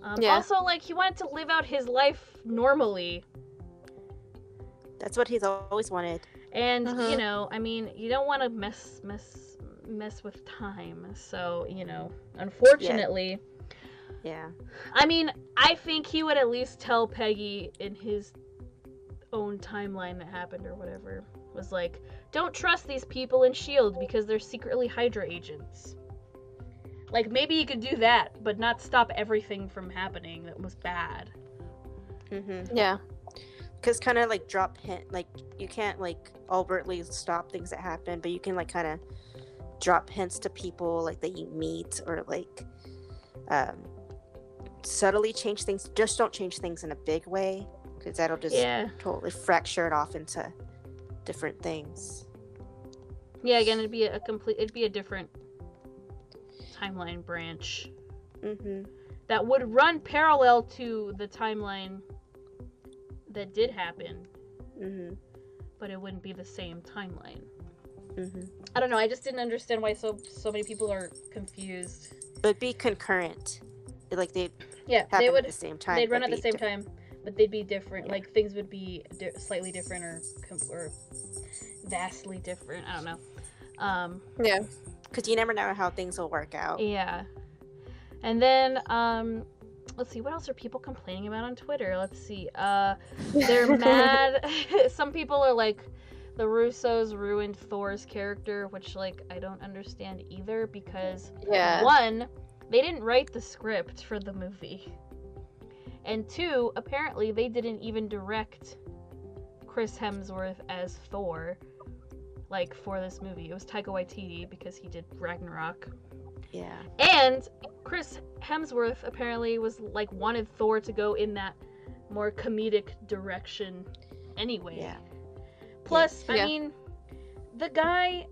Also, like he wanted to live out his life normally. That's what he's always wanted. And I mean, you don't want to mess with time. So unfortunately. Yeah. I mean, I think he would at least tell Peggy in his own timeline that happened or whatever, was like, don't trust these people in S.H.I.E.L.D. because they're secretly Hydra agents. Like, maybe you could do that, but not stop everything from happening that was bad. Yeah. Because kind of like drop hint, like you can't like overtly stop things that happen, but you can like kind of drop hints to people like that you meet, or like subtly change things. Just don't change things in a big way, because that'll just totally fracture it off into different things. Yeah, again, it'd be a different timeline branch that would run parallel to the timeline that did happen, but it wouldn't be the same timeline. I don't know. I just didn't understand why so many people are confused. But it'd be concurrent, like they would at the same time. They'd run at the same time. But they'd be different. Yeah. Like things would be slightly different or vastly different. I don't know. Yeah. Because you never know how things will work out. Yeah. And then let's see, what else are people complaining about on Twitter? Let's see. They're mad. Some people are like, the Russos ruined Thor's character, which like I don't understand either, because one, they didn't write the script for the movie. And 2, apparently they didn't even direct Chris Hemsworth as Thor, like, for this movie. It was Taika Waititi, because he did Ragnarok. Yeah. And Chris Hemsworth apparently was, like, wanted Thor to go in that more comedic direction anyway. Yeah. Plus, Yeah. I mean, the guy,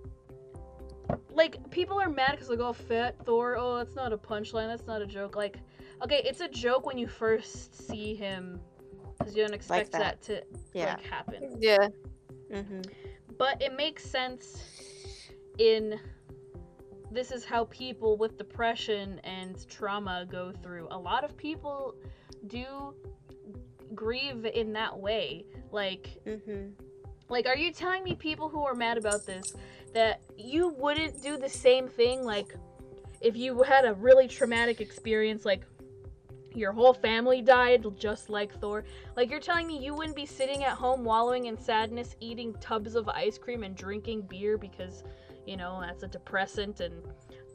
like, people are mad because, like, oh, fat Thor, oh, that's not a punchline, that's not a joke. Like, okay, it's a joke when you first see him, because you don't expect that to, like, happen. Yeah. Mm-hmm. But it makes sense in, this is how people with depression and trauma go through. A lot of people do grieve in that way. Like, like, are you telling me, people who are mad about this, that you wouldn't do the same thing, like, if you had a really traumatic experience, like, your whole family died, just like Thor? Like, you're telling me you wouldn't be sitting at home wallowing in sadness, eating tubs of ice cream and drinking beer because, you know, that's a depressant, and,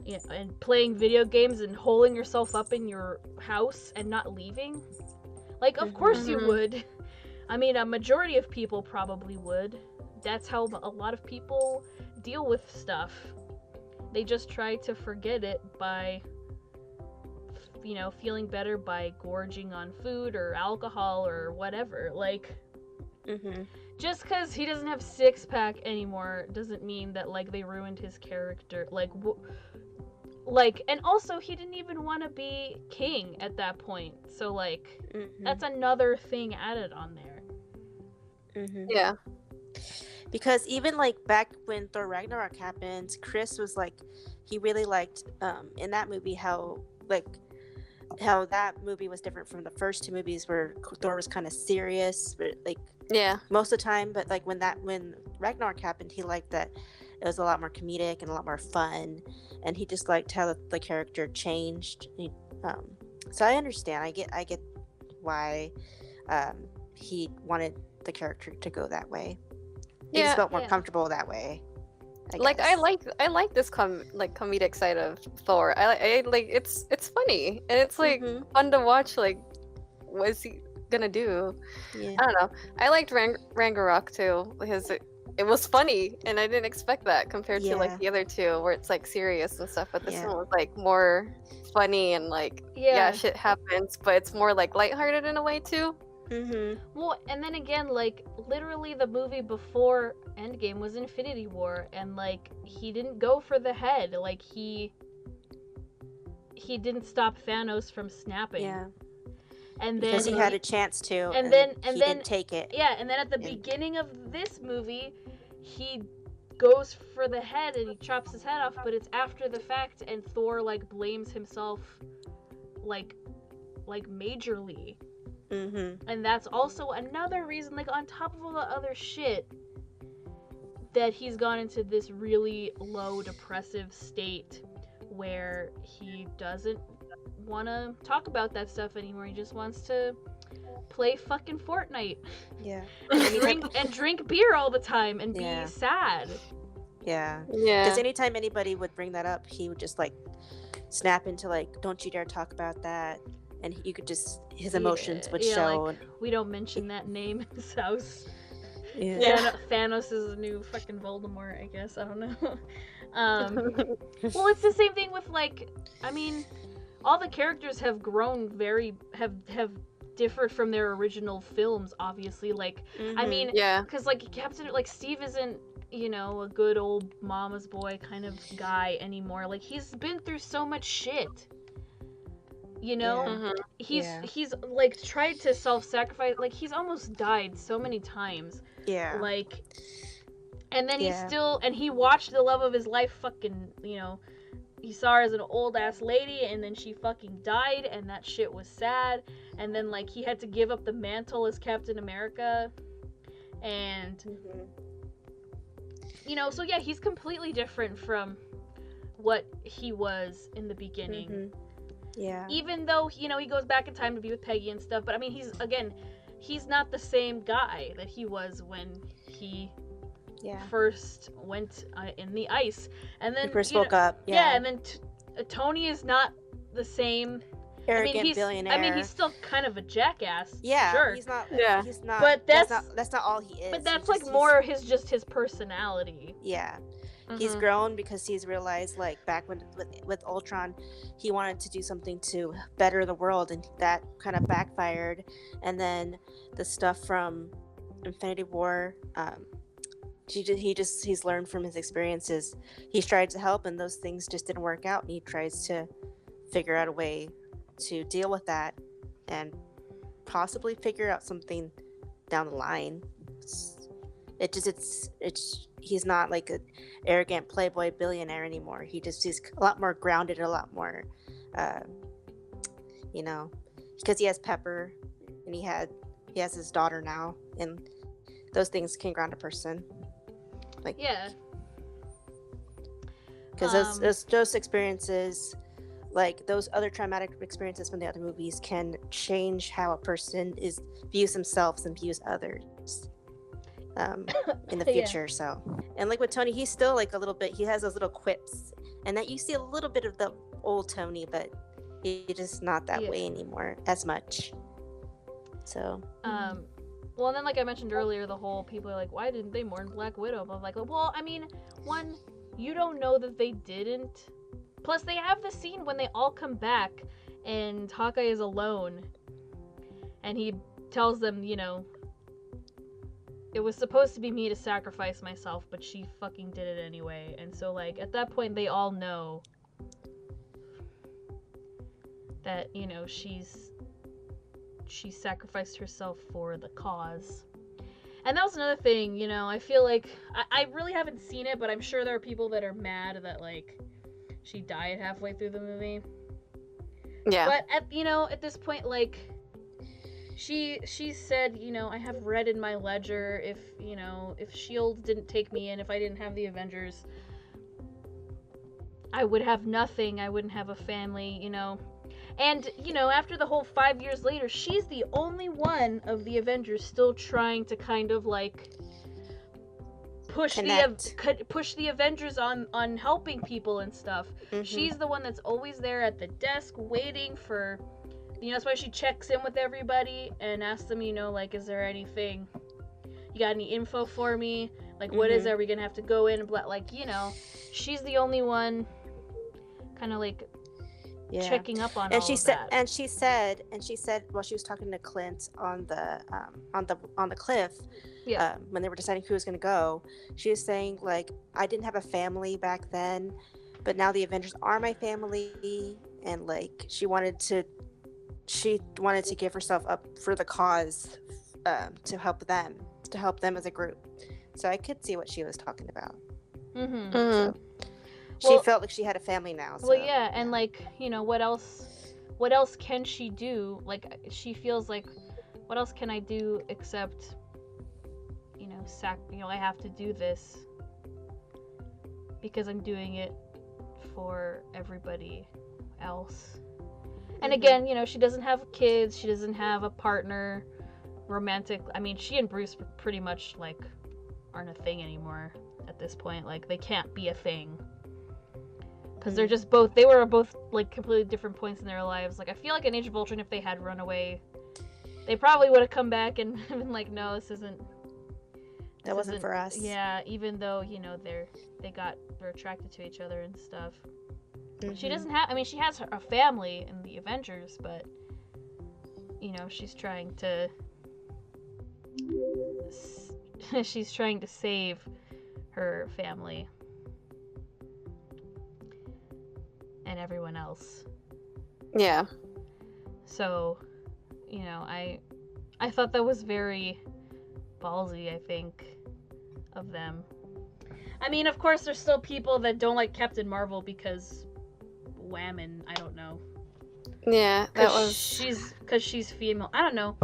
you know, and playing video games and holding yourself up in your house and not leaving? Like, of course you would. I mean, a majority of people probably would. That's how a lot of people deal with stuff. They just try to forget it by, you know, feeling better by gorging on food or alcohol or whatever. Like, just because he doesn't have six-pack anymore doesn't mean that, like, they ruined his character. Like, and also, he didn't even want to be king at that point. So, like, that's another thing added on there. Yeah. Because even, like, back when Thor Ragnarok happened, Chris was, like, he really liked, in that movie, how that movie was different from the first two movies where Thor was kind of serious, but, like, most of the time. But, like, when Ragnarok happened, he liked that it was a lot more comedic and a lot more fun, and he just liked how the character changed. So I understand. I get why he wanted the character to go that way. He just felt more comfortable that way. I like this comedic side of Thor. I like it's funny, and it's like fun to watch. Like, what is he gonna do? I don't know. I liked Ragnarok too because it was funny, and I didn't expect that compared to, like, the other two where it's, like, serious and stuff. But this one was, like, more funny and, like, shit happens, but it's more, like, lighthearted in a way too. Well, and then again, like, literally the movie before Endgame was Infinity War, and, like, he didn't go for the head. Like, he didn't stop Thanos from snapping. And then because he had a chance to, and then didn't take it. Yeah, and then at the beginning of this movie, he goes for the head and he chops his head off, but it's after the fact, and Thor, like, blames himself, like majorly. And that's also another reason, like, on top of all the other shit, that he's gone into this really low depressive state where he doesn't want to talk about that stuff anymore. He just wants to play fucking Fortnite. And drink beer all the time and be sad. Because anytime anybody would bring that up, he would just, like, snap into, like, don't you dare talk about that. And you could just, his emotions would show. Like, we don't mention that name in his house. Thanos is the new fucking Voldemort, I guess. I don't know. Well, it's the same thing with, like, I mean, all the characters have grown have differed from their original films, obviously. Like, I mean, because, like, Steve isn't, you know, a good old mama's boy kind of guy anymore. Like, he's been through so much shit. You know, he's like tried to self-sacrifice. Like, he's almost died so many times. Like, and then he watched the love of his life fucking, you know, he saw her as an old ass lady, and then she fucking died, and that shit was sad. And then, like, he had to give up the mantle as Captain America, and you know, so yeah, he's completely different from what he was in the beginning. Even though, you know, he goes back in time to be with Peggy and stuff, but I mean, he's not the same guy that he was when he first went in the ice, and then he first woke up. And then Tony is not the same arrogant billionaire. I mean, he's still kind of a jackass. Sure. He's not. He's not. But that's not all he is. But that's like more his personality. He's grown because he's realized, like, back when with Ultron, he wanted to do something to better the world, and that kind of backfired. And then the stuff from Infinity War, he's learned from his experiences. He's tried to help, and those things just didn't work out. And he tries to figure out a way to deal with that, and possibly figure out something down the line. He's not like an arrogant playboy billionaire anymore. He's a lot more grounded, a lot more, because he has Pepper, and he has his daughter now, and those things can ground a person. Like, yeah, because those experiences, like those other traumatic experiences from the other movies, can change how a person views themselves and views others in the future. So, and like with Tony, he's still like a little bit, he has those little quips, and that you see a little bit of the old Tony, but he's just not that way anymore as much. So well, and then like I mentioned earlier, the whole people are like, why didn't they mourn Black Widow? But I'm like, well, I mean, one, you don't know that they didn't. Plus, they have the scene when they all come back and Hawkeye is alone, and he tells them, it was supposed to be me to sacrifice myself, but she fucking did it anyway. And so, like, at that point, they all know that, she sacrificed herself for the cause. And that was another thing, I feel like, I really haven't seen it, but I'm sure there are people that are mad that, like, she died halfway through the movie. Yeah. But, at this point, like, she said, I have read in my ledger, if S.H.I.E.L.D. didn't take me in, if I didn't have the Avengers, I would have nothing, I wouldn't have a family, And, after the whole 5 years later, she's the only one of the Avengers still trying to kind of, like, push the Avengers on helping people and stuff. Mm-hmm. She's the one that's always there at the desk waiting for, that's why she checks in with everybody and asks them, like, is there anything, you got any info for me? Like, what is it? Are we gonna have to go in and like, she's the only one kind of like checking up on all of that. And she said while she was talking to Clint on the cliff, when they were deciding who was going to go, she was saying, like, I didn't have a family back then, but now the Avengers are my family, and like she wanted to give herself up for the cause, to help them as a group. So I could see what she was talking about. So, she felt like she had a family now. So, and like, what else can she do? Like, she feels like, what else can I do except, I have to do this because I'm doing it for everybody else. And again, she doesn't have kids, she doesn't have a partner, romantic. I mean, she and Bruce pretty much, like, aren't a thing anymore at this point. Like, they can't be a thing. Because they were both, like, completely different points in their lives. Like, I feel like in Age of Ultron, if they had run away, they probably would have come back and been like, no, this wasn't for us. Yeah, even though, they're attracted to each other and stuff. She doesn't have, she has a family in the Avengers, but, she's trying to save her family. And everyone else. Yeah. So, I thought that was very ballsy, I think, of them. I mean, of course, there's still people that don't like Captain Marvel because wham, and I don't know. Yeah, because she's female. I don't know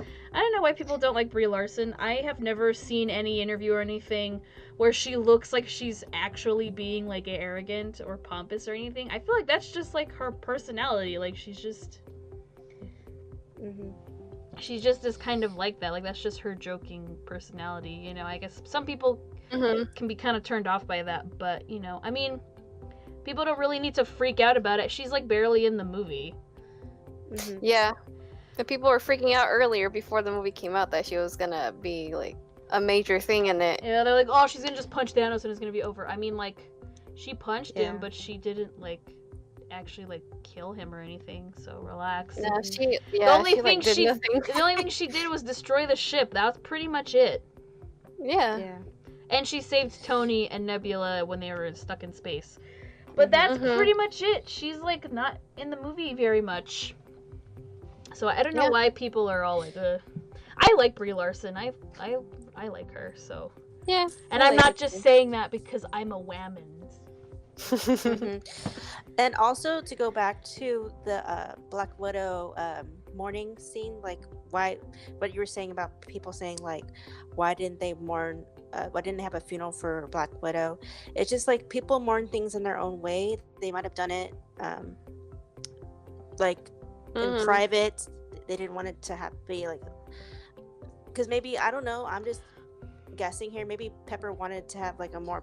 why people don't like Brie Larson. I have never seen any interview or anything where she looks like she's actually being, like, arrogant or pompous or anything. I feel like that's just, like, her personality. Like, she's just she just is kind of like that. Like, that's just her joking personality, I guess some people can be kind of turned off by that, but, people don't really need to freak out about it. She's, like, barely in the movie. Yeah. The people were freaking out earlier before the movie came out that she was gonna be, like, a major thing in it. Yeah, they're like, oh, she's gonna just punch Thanos and it's gonna be over. I mean, like, She punched him, but she didn't like actually like kill him or anything. So relax. No, The only thing did nothing. the only thing she did was destroy the ship. That was pretty much it. Yeah. And she saved Tony and Nebula when they were stuck in space. But that's pretty much it. She's like not in the movie very much. So I don't know why people are all like, I like Brie Larson. I like her. So yeah. And I'm not just saying that because I'm a whammon. And also to go back to the Black Widow mourning scene, like what you were saying about people saying like, why didn't they mourn? Why didn't they have a funeral for Black Widow? It's just like people mourn things in their own way. They might have done it like in private. They didn't want it to be like, because maybe, I don't know, I'm just guessing here, maybe Pepper wanted to have like a more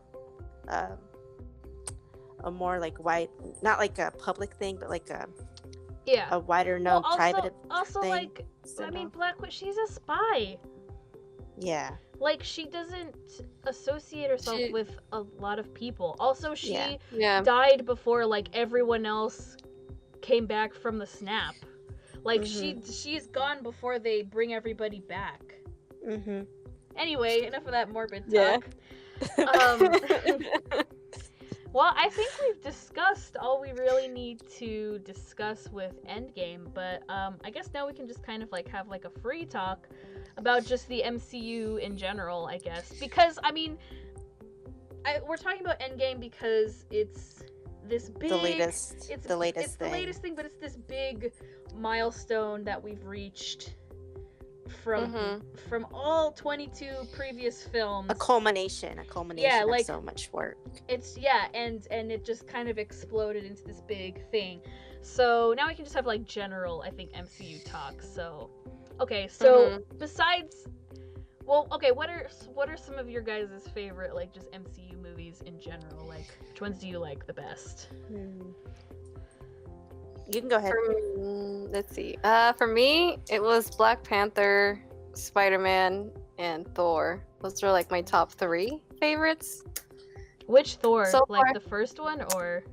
like white, not like a public thing, but like a wider known private also thing. Like, I mean, Black Widow, she's a spy. Yeah. Like, she doesn't associate herself with a lot of people. Also, she died before like everyone else came back from the snap. Like, she's gone before they bring everybody back. Anyway, enough of that morbid talk. Well, I think we've discussed all we really need to discuss with Endgame, but I guess now we can just kind of like have like a free talk about just the MCU in general, I guess. Because, I mean, we're talking about Endgame because it's this big... The latest thing. It's the latest thing, but it's this big milestone that we've reached from all 22 previous films. A culmination of so much work. It's and it just kind of exploded into this big thing. So now we can just have like general, I think, MCU talk. So besides, what are some of your guys' favorite like just MCU movies in general? Like, which ones do you like the best? You can go ahead. Let's see. For me, it was Black Panther, Spider-Man, and Thor. Those are like my top 3 favorites. Which Thor? So like far, the first one, or?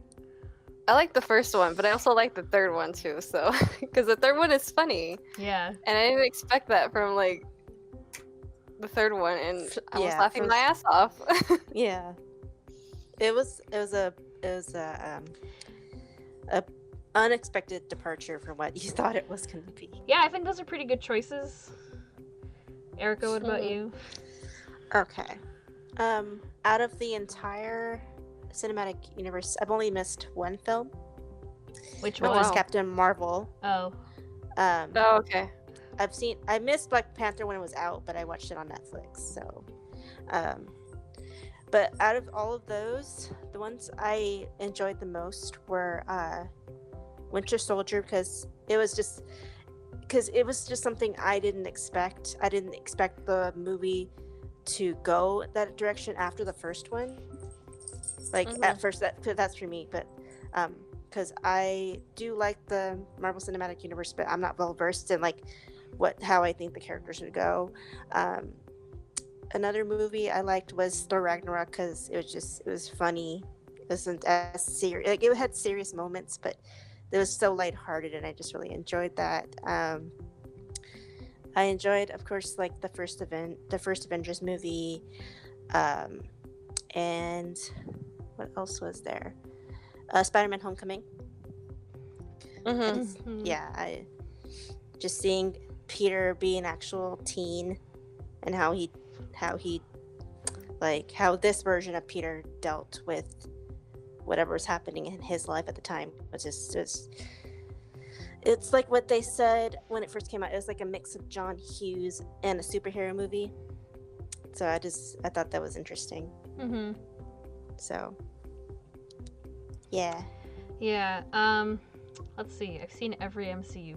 I like the first one, but I also like the third one too. So, because the third one is funny. Yeah. And I didn't expect that from like the third one, and I was laughing my ass off. Yeah. It was a unexpected departure from what you thought it was going to be. Yeah, I think those are pretty good choices. Erica, what about you? Okay. Out of the entire cinematic universe, I've only missed one film. Which one? Which was Captain Marvel. Oh. Okay. I missed Black Panther when it was out, but I watched it on Netflix. So, but out of all of those, the ones I enjoyed the most were Winter Soldier, because it was just something I didn't expect. I didn't expect the movie to go that direction after the first one. Like at first, that's for me, but because I do like the Marvel Cinematic Universe, but I'm not well versed in like how I think the characters should go. Another movie I liked was Thor Ragnarok, because it was funny. It wasn't as serious. Like, it had serious moments, but it was so lighthearted, and I just really enjoyed that. I enjoyed, of course, like the first Avengers movie, and what else was there? Spider-Man: Homecoming. I just seeing Peter be an actual teen, and how this version of Peter dealt with whatever was happening in his life at the time was it's like what they said when it first came out. It was like a mix of John Hughes and a superhero movie. So I thought that was interesting. So yeah. Let's see. I've seen every MCU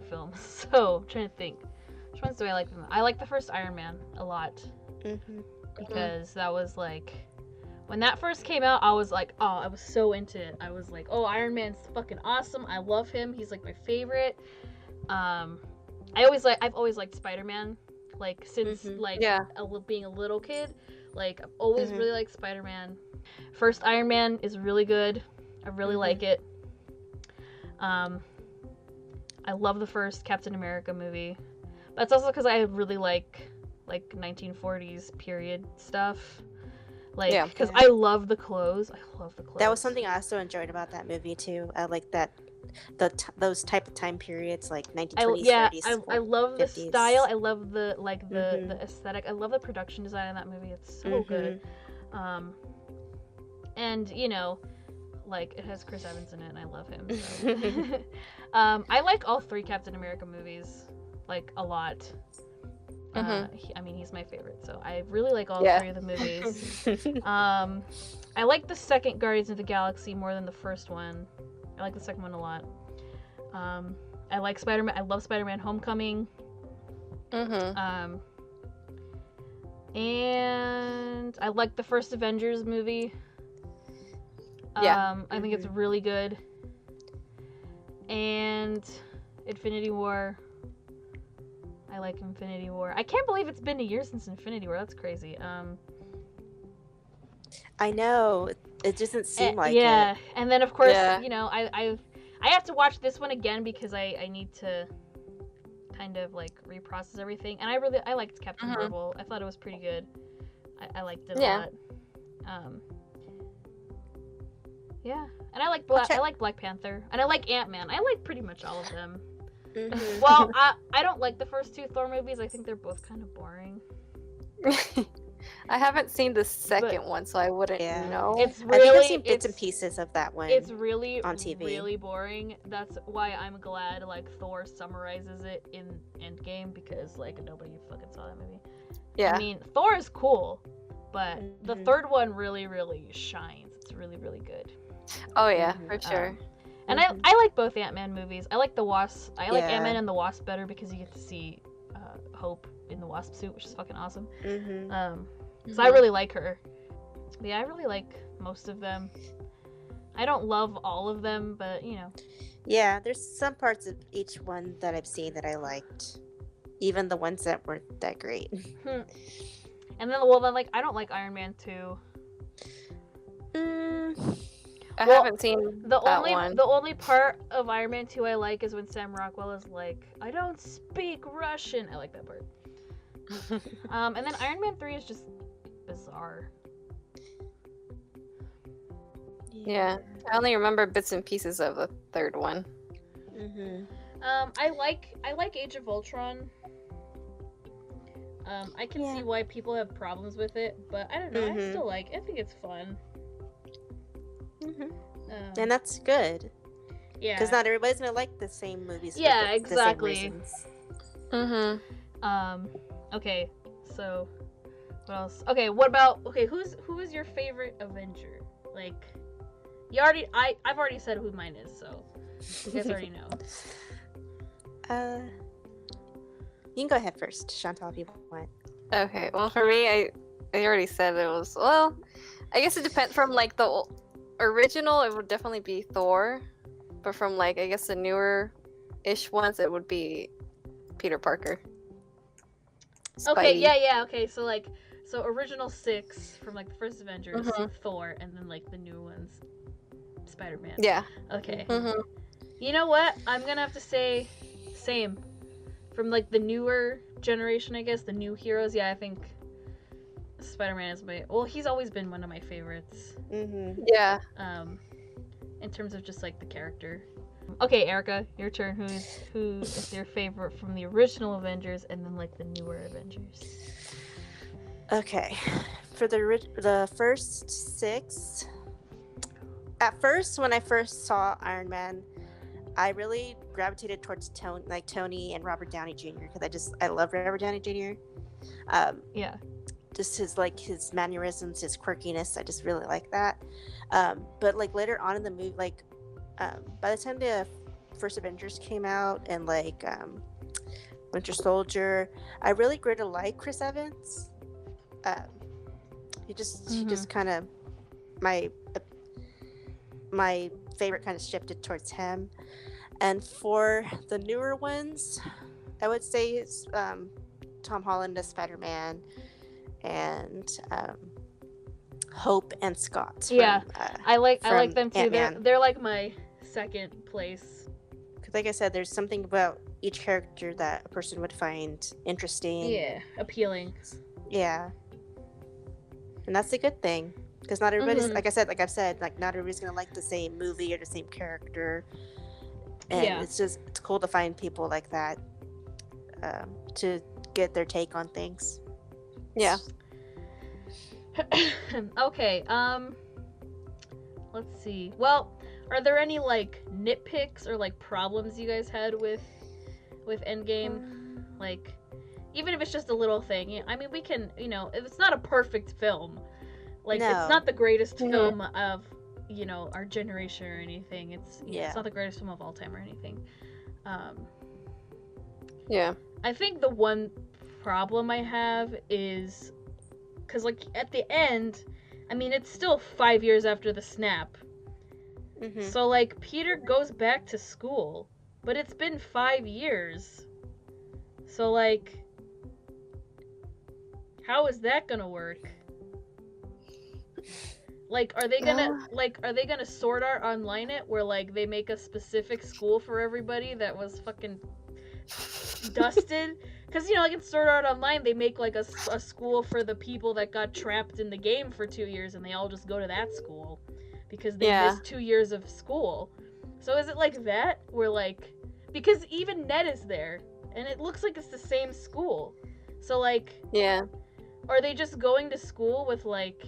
film, so I'm trying to think. Which ones do I like? I like the first Iron Man a lot, because that was like, when that first came out, I was like, oh, I was so into it. I was like, oh, Iron Man's fucking awesome. I love him. He's like my favorite. I've always liked Spider-Man, like since being a little kid. Like, I've always really liked Spider-Man. First Iron Man is really good. I really like it. I love the first Captain America movie. That's also because I really like 1940s period stuff. Like, because I love the clothes. I love the clothes. That was something I also enjoyed about that movie too. I like that those type of time periods, like 1920s, 30s, I love 50s. the style. I love the the aesthetic. I love the production design in that movie. It's so good. And you know, like, it has Chris Evans in it, and I love him. So. I like all 3 Captain America movies, like, a lot. I mean, he's my favorite, so I really like all 3 of the movies. I like the second Guardians of the Galaxy more than the first one. I like the second one a lot. I like Spider-Man. I love Spider-Man Homecoming. And I like the first Avengers movie. I think it's really good. And Infinity War. I like Infinity War. I can't believe it's been a year since Infinity War. That's crazy. I know. It doesn't seem like it. Yeah, and then of course, you know, I have to watch this one again because I need to kind of like reprocess everything. And I liked Captain Marvel. I thought it was pretty good. I liked it a lot. Yeah, and I like Black Panther, and I like Ant-Man. I like pretty much all of them. Well, I don't like the first 2 Thor movies. I think they're both kind of boring. I haven't seen the second one, so I wouldn't know. It's really, I think I've seen bits and pieces of that one. It's really on TV. Really boring. That's why I'm glad like Thor summarizes it in Endgame, because like nobody fucking saw that movie. Yeah. I mean, Thor is cool, but the third one really, really shines. It's really, really good. Oh yeah, for sure. And I like both Ant-Man movies. I like the Wasp. I like Ant-Man and the Wasp better because you get to see Hope in the Wasp suit, which is fucking awesome. So I really like her. But yeah, I really like most of them. I don't love all of them, but you know. Yeah, there's some parts of each one that I've seen that I liked, even the ones that weren't that great. And then, well, then like I don't like Iron Man 2. I haven't seen that one. The only part of Iron Man 2 I like is when Sam Rockwell is like, I don't speak Russian. I like that part. And then Iron Man 3 is just bizarre. Yeah, I only remember bits and pieces of the third one. I like Age of Ultron. I can see why people have problems with it, but I don't know. I still like it. I think it's fun. And that's good. Yeah. Because not everybody's gonna like the same movies. Yeah, for exactly. The same reasons. Okay, so what else? Okay, what about who is your favorite Avenger? Like, I've already said who mine is, so you guys already know. You can go ahead first, Chantal, if you want. Okay, well for me, I already said it was, well, I guess it depends. From like the original, it would definitely be Thor, but from like I guess the newer-ish ones, it would be Peter Parker. Spidey. Okay, yeah, okay, so original 6 from like the first Avengers, Thor, and then like the new ones, Spider-Man. Yeah. Okay. You know what? I'm gonna have to say same. From like the newer generation, I guess, the new heroes, yeah, I think Spider-Man is he's always been one of my favorites. Yeah. In terms of just like the character. Okay, Erica, your turn. Who is your favorite from the original Avengers and then like the newer Avengers? Okay, for the first 6. At first, when I first saw Iron Man, I really gravitated towards Tony and Robert Downey Jr. because I love Robert Downey Jr. Yeah. Just his mannerisms, his quirkiness. I just really like that. But like later on in the movie, like by the time the first Avengers came out and like Winter Soldier, I really grew to like Chris Evans. He just kind of my favorite kind of shifted towards him. And for the newer ones, I would say it's Tom Holland as Spider-Man and Hope and Scott. Yeah, I like them too. Ant-Man. They're like my second place. Because like I said, there's something about each character that a person would find interesting. Yeah, appealing. Yeah. And that's a good thing. Because not everybody's, like I've said, like not everybody's gonna like the same movie or the same character. And it's cool to find people like that to get their take on things. Yeah. Okay, let's see. Well, are there any like nitpicks or like problems you guys had with Endgame? Like, even if it's just a little thing. I mean, we can, it's not a perfect film. Like, No. It's not the greatest film of, our generation or anything. It's it's not the greatest film of all time or anything. Yeah. I think the one problem I have is because, like, at the end, I mean, it's still 5 years after the snap. So, like, Peter goes back to school, but it's been 5 years. So, like, how is that gonna work? Like, are they gonna Sword Art Online it, where, like, they make a specific school for everybody that was fucking dusted? Because, like, in Sword Art Online, they make, like, a school for the people that got trapped in the game for 2 years, and they all just go to that school. Because they missed 2 years of school. So is it like that? Where, like... Because even Ned is there, and it looks like it's the same school. So, like... Yeah. Are they just going to school with, like...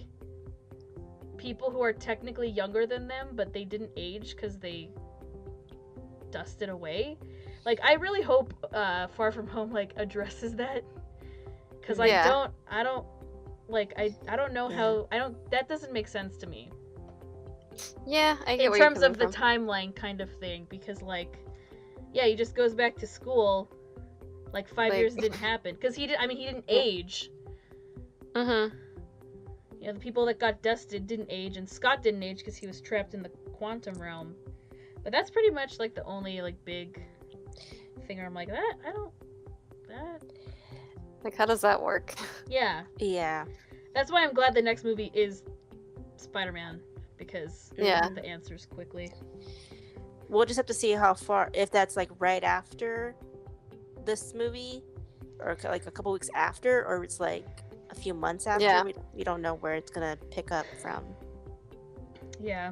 people who are technically younger than them, but they didn't age because they dusted away? Like, I really hope Far From Home, like, addresses that. Because I don't know how... That doesn't make sense to me. Yeah, I get in where terms you're of the coming timeline kind of thing, because, like, he just goes back to school, like, 5 years didn't happen, because he didn't age. Mm-hmm. The people that got dusted didn't age, and Scott didn't age because he was trapped in the quantum realm. But that's pretty much, like, the only, like, big thing where I'm like, Like, how does that work? Yeah. Yeah. That's why I'm glad the next movie is Spider-Man, because we'll get the answers quickly. We'll just have to see how far, if that's like right after this movie, or like a couple weeks after, or it's like a few months after. Yeah. We don't know where it's gonna pick up from. Yeah.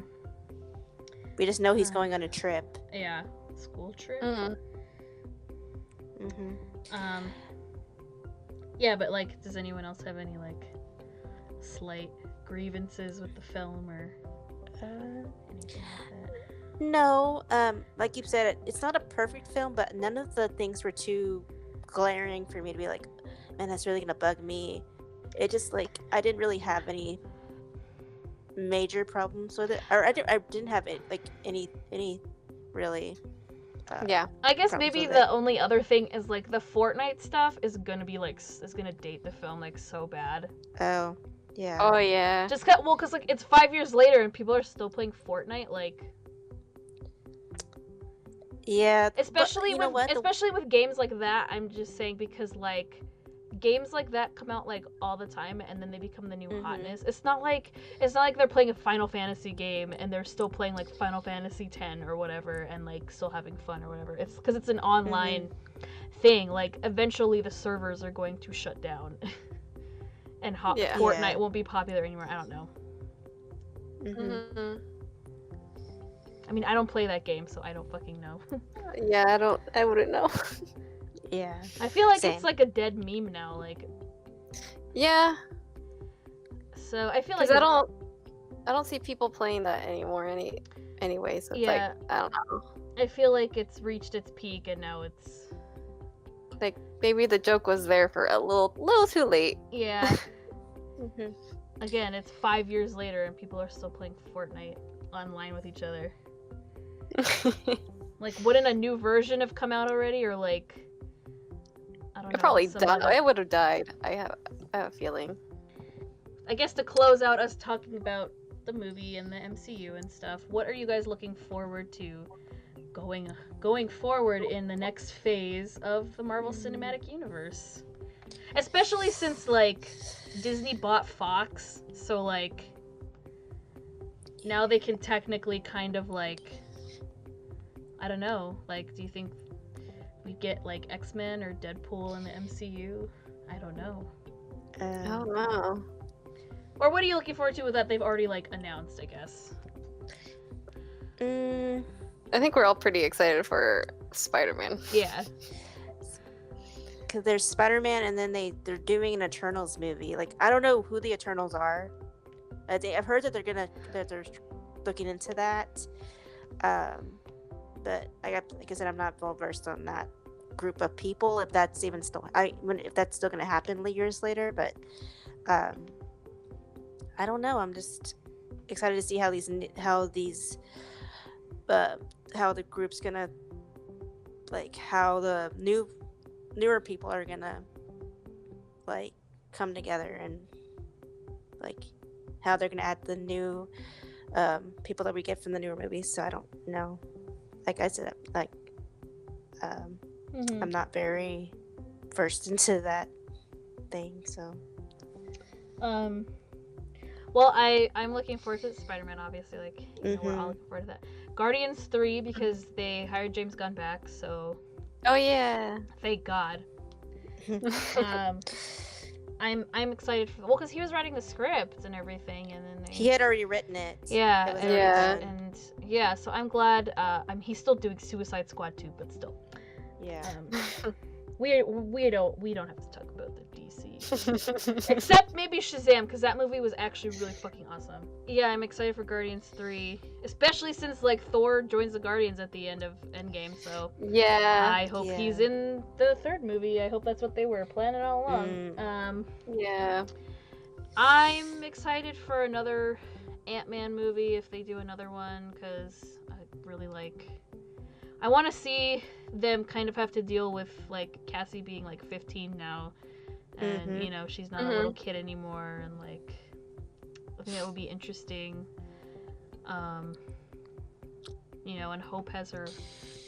We just know he's going on a trip. Yeah. School trip? Yeah, but, like, does anyone else have any, like, slight grievances with the film or anything like that? No, like you said, it's not a perfect film, but none of the things were too glaring for me to be like, man, that's really gonna bug me. It just, like, I didn't really have any major problems with it, or I didn't have any really. I guess maybe the only other thing is, like, the Fortnite stuff is gonna be, like, is gonna date the film, like, so bad. Oh, yeah. Oh, yeah. Just because, like, it's 5 years later and people are still playing Fortnite, like... Yeah. Especially with games like that, I'm just saying, because, like, games like that come out, like, all the time, and then they become the new hotness. It's not like they're playing a Final Fantasy game and they're still playing, like, Final Fantasy X or whatever, and, like, still having fun or whatever. It's because it's an online thing. Like, eventually the servers are going to shut down and Fortnite won't be popular anymore. I don't know. I mean, I don't play that game, so I don't fucking know. Yeah, I wouldn't know. Yeah. I feel like it's like a dead meme now, like. Yeah. So I feel like I don't see people playing that anymore anyway, so it's like, I don't know. I feel like it's reached its peak and now it's like maybe the joke was there for a little too late. Yeah. Again, it's 5 years later and people are still playing Fortnite online with each other. Like, wouldn't a new version have come out already, or like, I don't know. Probably died. I would have died. I have a feeling. I guess to close out us talking about the movie and the MCU and stuff, what are you guys looking forward to going forward in the next phase of the Marvel Cinematic Universe? Especially since, like, Disney bought Fox, so like now they can technically kind of like, I don't know, like, do you think we get like X-Men or Deadpool in the MCU? I don't know. I don't know. Or what are you looking forward to with that they've already like announced, I guess? I think we're all pretty excited for Spider-Man. Yeah. Because there's Spider-Man, and then they're doing an Eternals movie. Like, I don't know who the Eternals are. I've heard that they're looking into that. But like I said, I'm not well versed on that group of people. If that's even still, if that's still going to happen years later. But I don't know. I'm just excited to see how the group's gonna, like, how the newer people are gonna like come together, and like how they're gonna add the new people that we get from the newer movies. So I don't know. Like I said, like I'm not very versed into that thing. So well, I'm looking forward to Spider-Man, obviously, like, you know, we're all looking forward to that. Guardians 3, because they hired James Gunn back, so Oh yeah. thank God. I'm excited for, well, because he was writing the script and everything, and then he had already written it. Yeah, It was and, already done. and yeah, so I'm glad. He's still doing Suicide Squad 2, but still. Yeah. We don't have to talk about the DC, except maybe Shazam, because that movie was actually really fucking awesome. Yeah, I'm excited for Guardians 3, especially since like Thor joins the Guardians at the end of Endgame. So Yeah. I hope he's in the third movie. I hope that's what they were planning all along. Yeah. I'm excited for another Ant-Man movie if they do another one, because I really like. I want to see them kind of have to deal with like Cassie being like 15 now, and you know, she's not a little kid anymore, and like I think that would be interesting. You know, and Hope has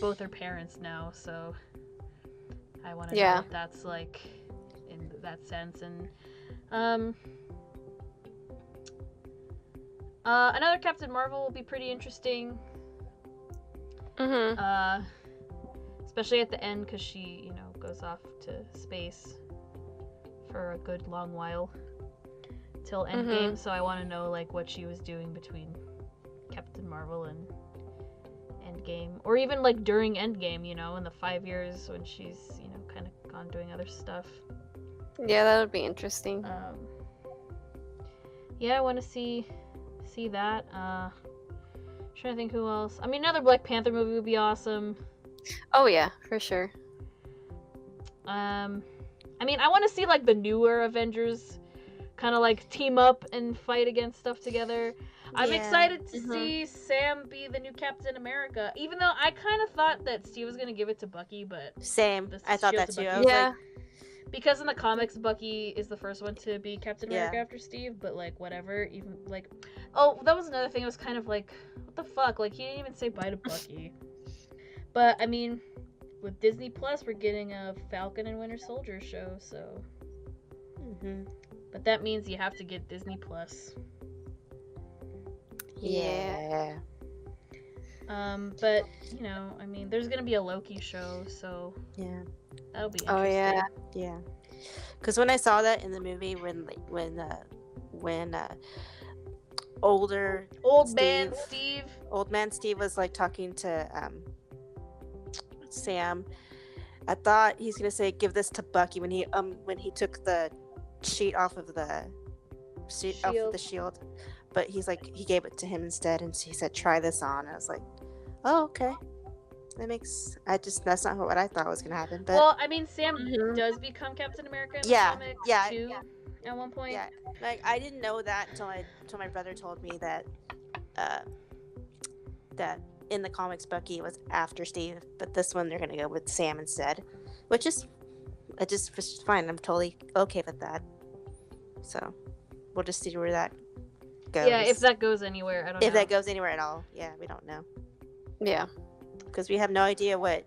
both her parents now, so I want to know what that's like in that sense. And another Captain Marvel will be pretty interesting. Especially at the end, because she, you know, goes off to space for a good long while till Endgame. So I want to know like what she was doing between Captain Marvel and Endgame, or even like during Endgame, you know, in the 5 years when she's, you know, kind of gone doing other stuff. Yeah, that would be interesting. Yeah, I want to see that. Trying to think who else. I mean, another Black Panther movie would be awesome. Oh yeah, for sure. I mean, I want to see like the newer Avengers kind of like team up and fight against stuff together. I'm excited to see Sam be the new Captain America, even though I kind of thought that Steve was gonna give it to Bucky, but same. I thought that too. I was like, because in the comics, Bucky is the first one to be Captain America after Steve, but like whatever. Even like, oh, that was another thing. I was kind of like, what the fuck? Like he didn't even say bye to Bucky. But I mean, with Disney Plus, we're getting a Falcon and Winter Soldier show, so. But that means you have to get Disney Plus. Yeah. But you know, I mean, there's gonna be a Loki show, so yeah, that'll be interesting. Oh yeah. Yeah. Because when I saw that in the movie, when old man Steve was like talking to Sam, I thought he's gonna say give this to Bucky when he took the sheet off of the shield, but he's like, he gave it to him instead, and he said try this on. And I was like, oh, okay, that's not what I thought was gonna happen. But well, I mean, Sam does become Captain America in the comics too, at one point. Yeah, like I didn't know that until my brother told me that that in the comics Bucky was after Steve, but this one they're gonna go with Sam instead, which is fine. I'm totally okay with that. So we'll just see where that goes. Yeah, if that goes anywhere, I don't know. If that goes anywhere at all, yeah, we don't know. Yeah, because we have no idea what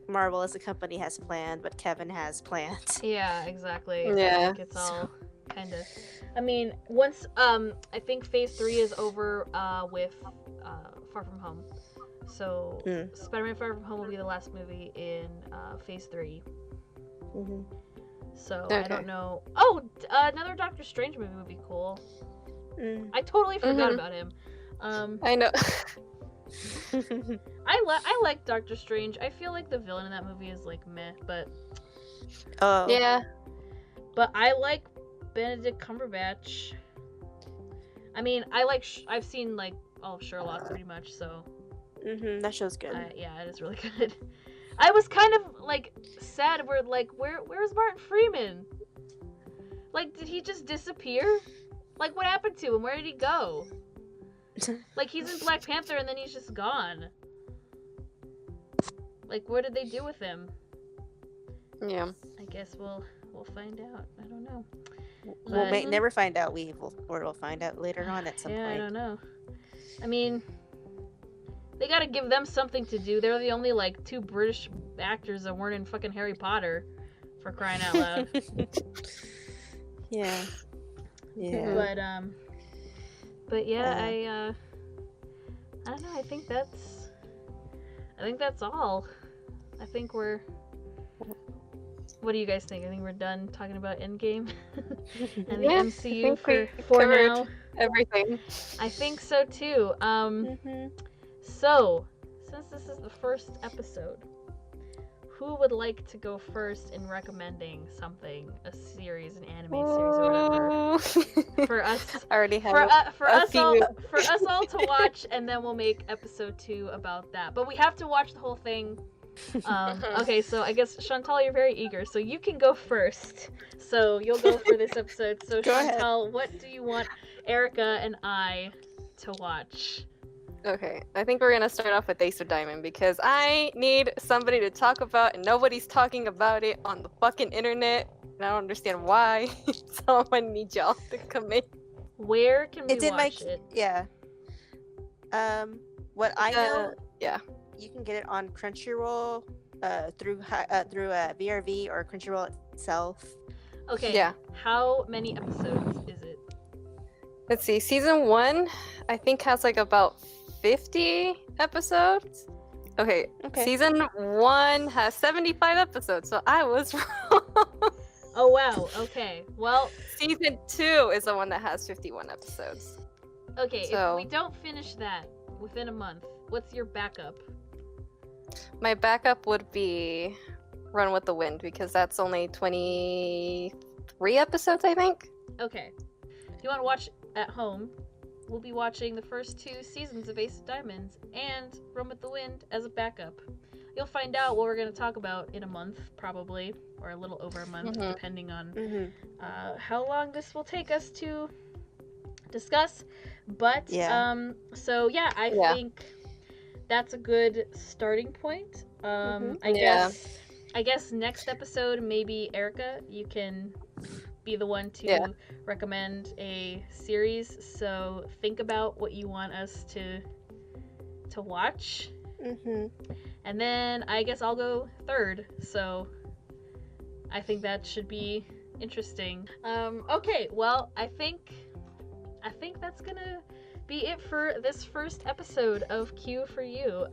Marvel as a company has planned, what Kevin has planned. Yeah, exactly. Yeah. Like it's all. kind of. I mean, once I think Phase 3 is over with Far From Home. So Spider-Man Far From Home will be the last movie in Phase 3. Mm-hmm. So Okay. I don't know. Oh, another Doctor Strange movie would be cool. I totally forgot about him. I know. I like Doctor Strange. I feel like the villain in that movie is like meh, but Oh. Yeah. but I like Benedict Cumberbatch. I mean, I've seen like all of Sherlock pretty much, so That show's good. yeah, it is really good. I was kind of like sad. Where's Martin Freeman? Like, did he just disappear? Like, what happened to him? Where did he go? Like, he's in Black Panther and then he's just gone. Like, what did they do with him? Yeah. I guess we'll find out. I don't know. We'll But- never find out. We'll find out later on at some yeah, point. I don't know. I mean, they gotta give them something to do. They're the only like 2 British actors that weren't in fucking Harry Potter, for crying out loud. Yeah. But yeah, I don't know. I think that's all. I think we're. What do you guys think? I think we're done talking about Endgame and the Yeah, I MCU think we for covered now. everything. I think so too. So, since this is the first episode, who would like to go first in recommending something, a series, an anime series, or whatever, for us? I already have For a us all, few. for us all to watch, and then we'll make episode 2 about that. But we have to watch the whole thing. Okay, so I guess Chantal, you're very eager, so you can go first. So you'll go for this episode. So Go ahead. Chantal, what do you want Erica and I to watch? Okay, I think we're gonna start off with Ace of Diamond because I need somebody to talk about, and nobody's talking about it on the fucking internet. And I don't understand why. So I need y'all to come in. Where can we It's in watch it? Yeah. What I know, yeah. you can get it on Crunchyroll, through VRV or Crunchyroll itself. Okay. Yeah. How many episodes is it? Let's see. Season 1, I think, has like about 50 episodes. Okay. Season 1 has 75 episodes, so I was wrong. Oh wow. Okay. Well. Season 2 is the one that has 51 episodes. Okay. So- If we don't finish that within a month, what's your backup? My backup would be Run with the Wind because that's only 23 episodes, I think. Okay. If you want to watch at home, we'll be watching the first 2 seasons of Ace of Diamonds and Run with the Wind as a backup. You'll find out what we're going to talk about in a month, probably, or a little over a month, depending on how long this will take us to discuss. But so yeah, I think that's a good starting point. I guess next episode, maybe Erica, you can be the one to recommend a series. So think about what you want us to watch. And then I guess I'll go third. So I think that should be interesting. Okay, well, I think that's gonna be it for this first episode of Q for You.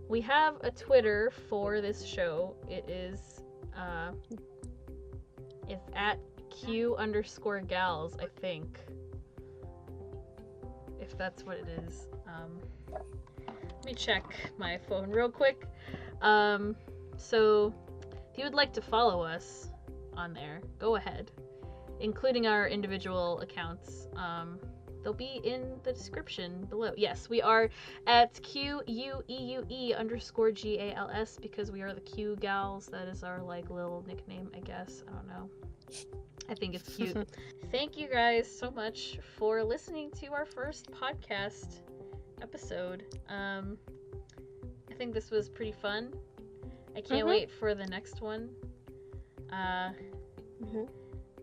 We have a Twitter for this show. It is it's at Q_gals, I think. If that's what it is. Let me check my phone real quick. So if you would like to follow us on there, go ahead. Including our individual accounts. They'll be in the description below. Yes, we are at QUEUE_GALS because we are the Q Gals. That is our like little nickname, I guess. I don't know. I think it's cute. Thank you guys so much for listening to our first podcast episode. I think this was pretty fun. I can't wait for the next one.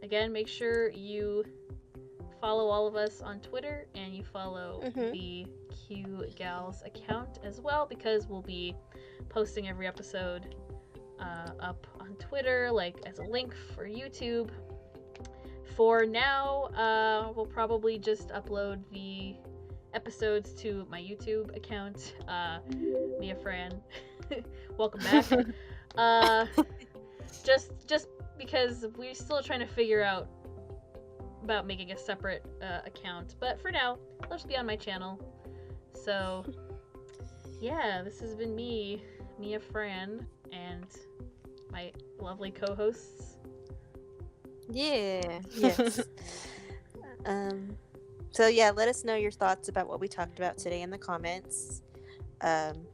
Again, make sure you follow all of us on Twitter and you follow the Q Gals account as well, because we'll be posting every episode up on Twitter, like as a link for YouTube. For now, we'll probably just upload the episodes to my YouTube account. MiaFran, welcome back. Just because we're still trying to figure out about making a separate account, but for now, it'll just be on my channel. So, yeah, this has been me, MiaFran, and my lovely co-hosts. Yeah. Yes. So yeah, let us know your thoughts about what we talked about today in the comments. And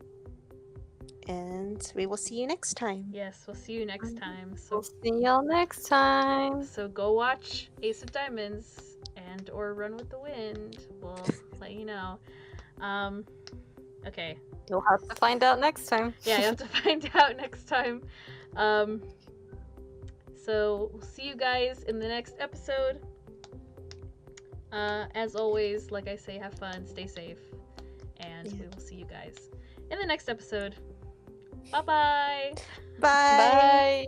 we will see you next time. Yes, we'll see you next time. So We'll see y'all next time. So go watch Ace of Diamonds and or Run with the Wind. We'll let you know. Okay. You'll have to find out next time. Yeah, you have to find out next time. So we'll see you guys in the next episode. As always, like I say, have fun, stay safe, and we will see you guys in the next episode. Bye-bye. Bye. Bye.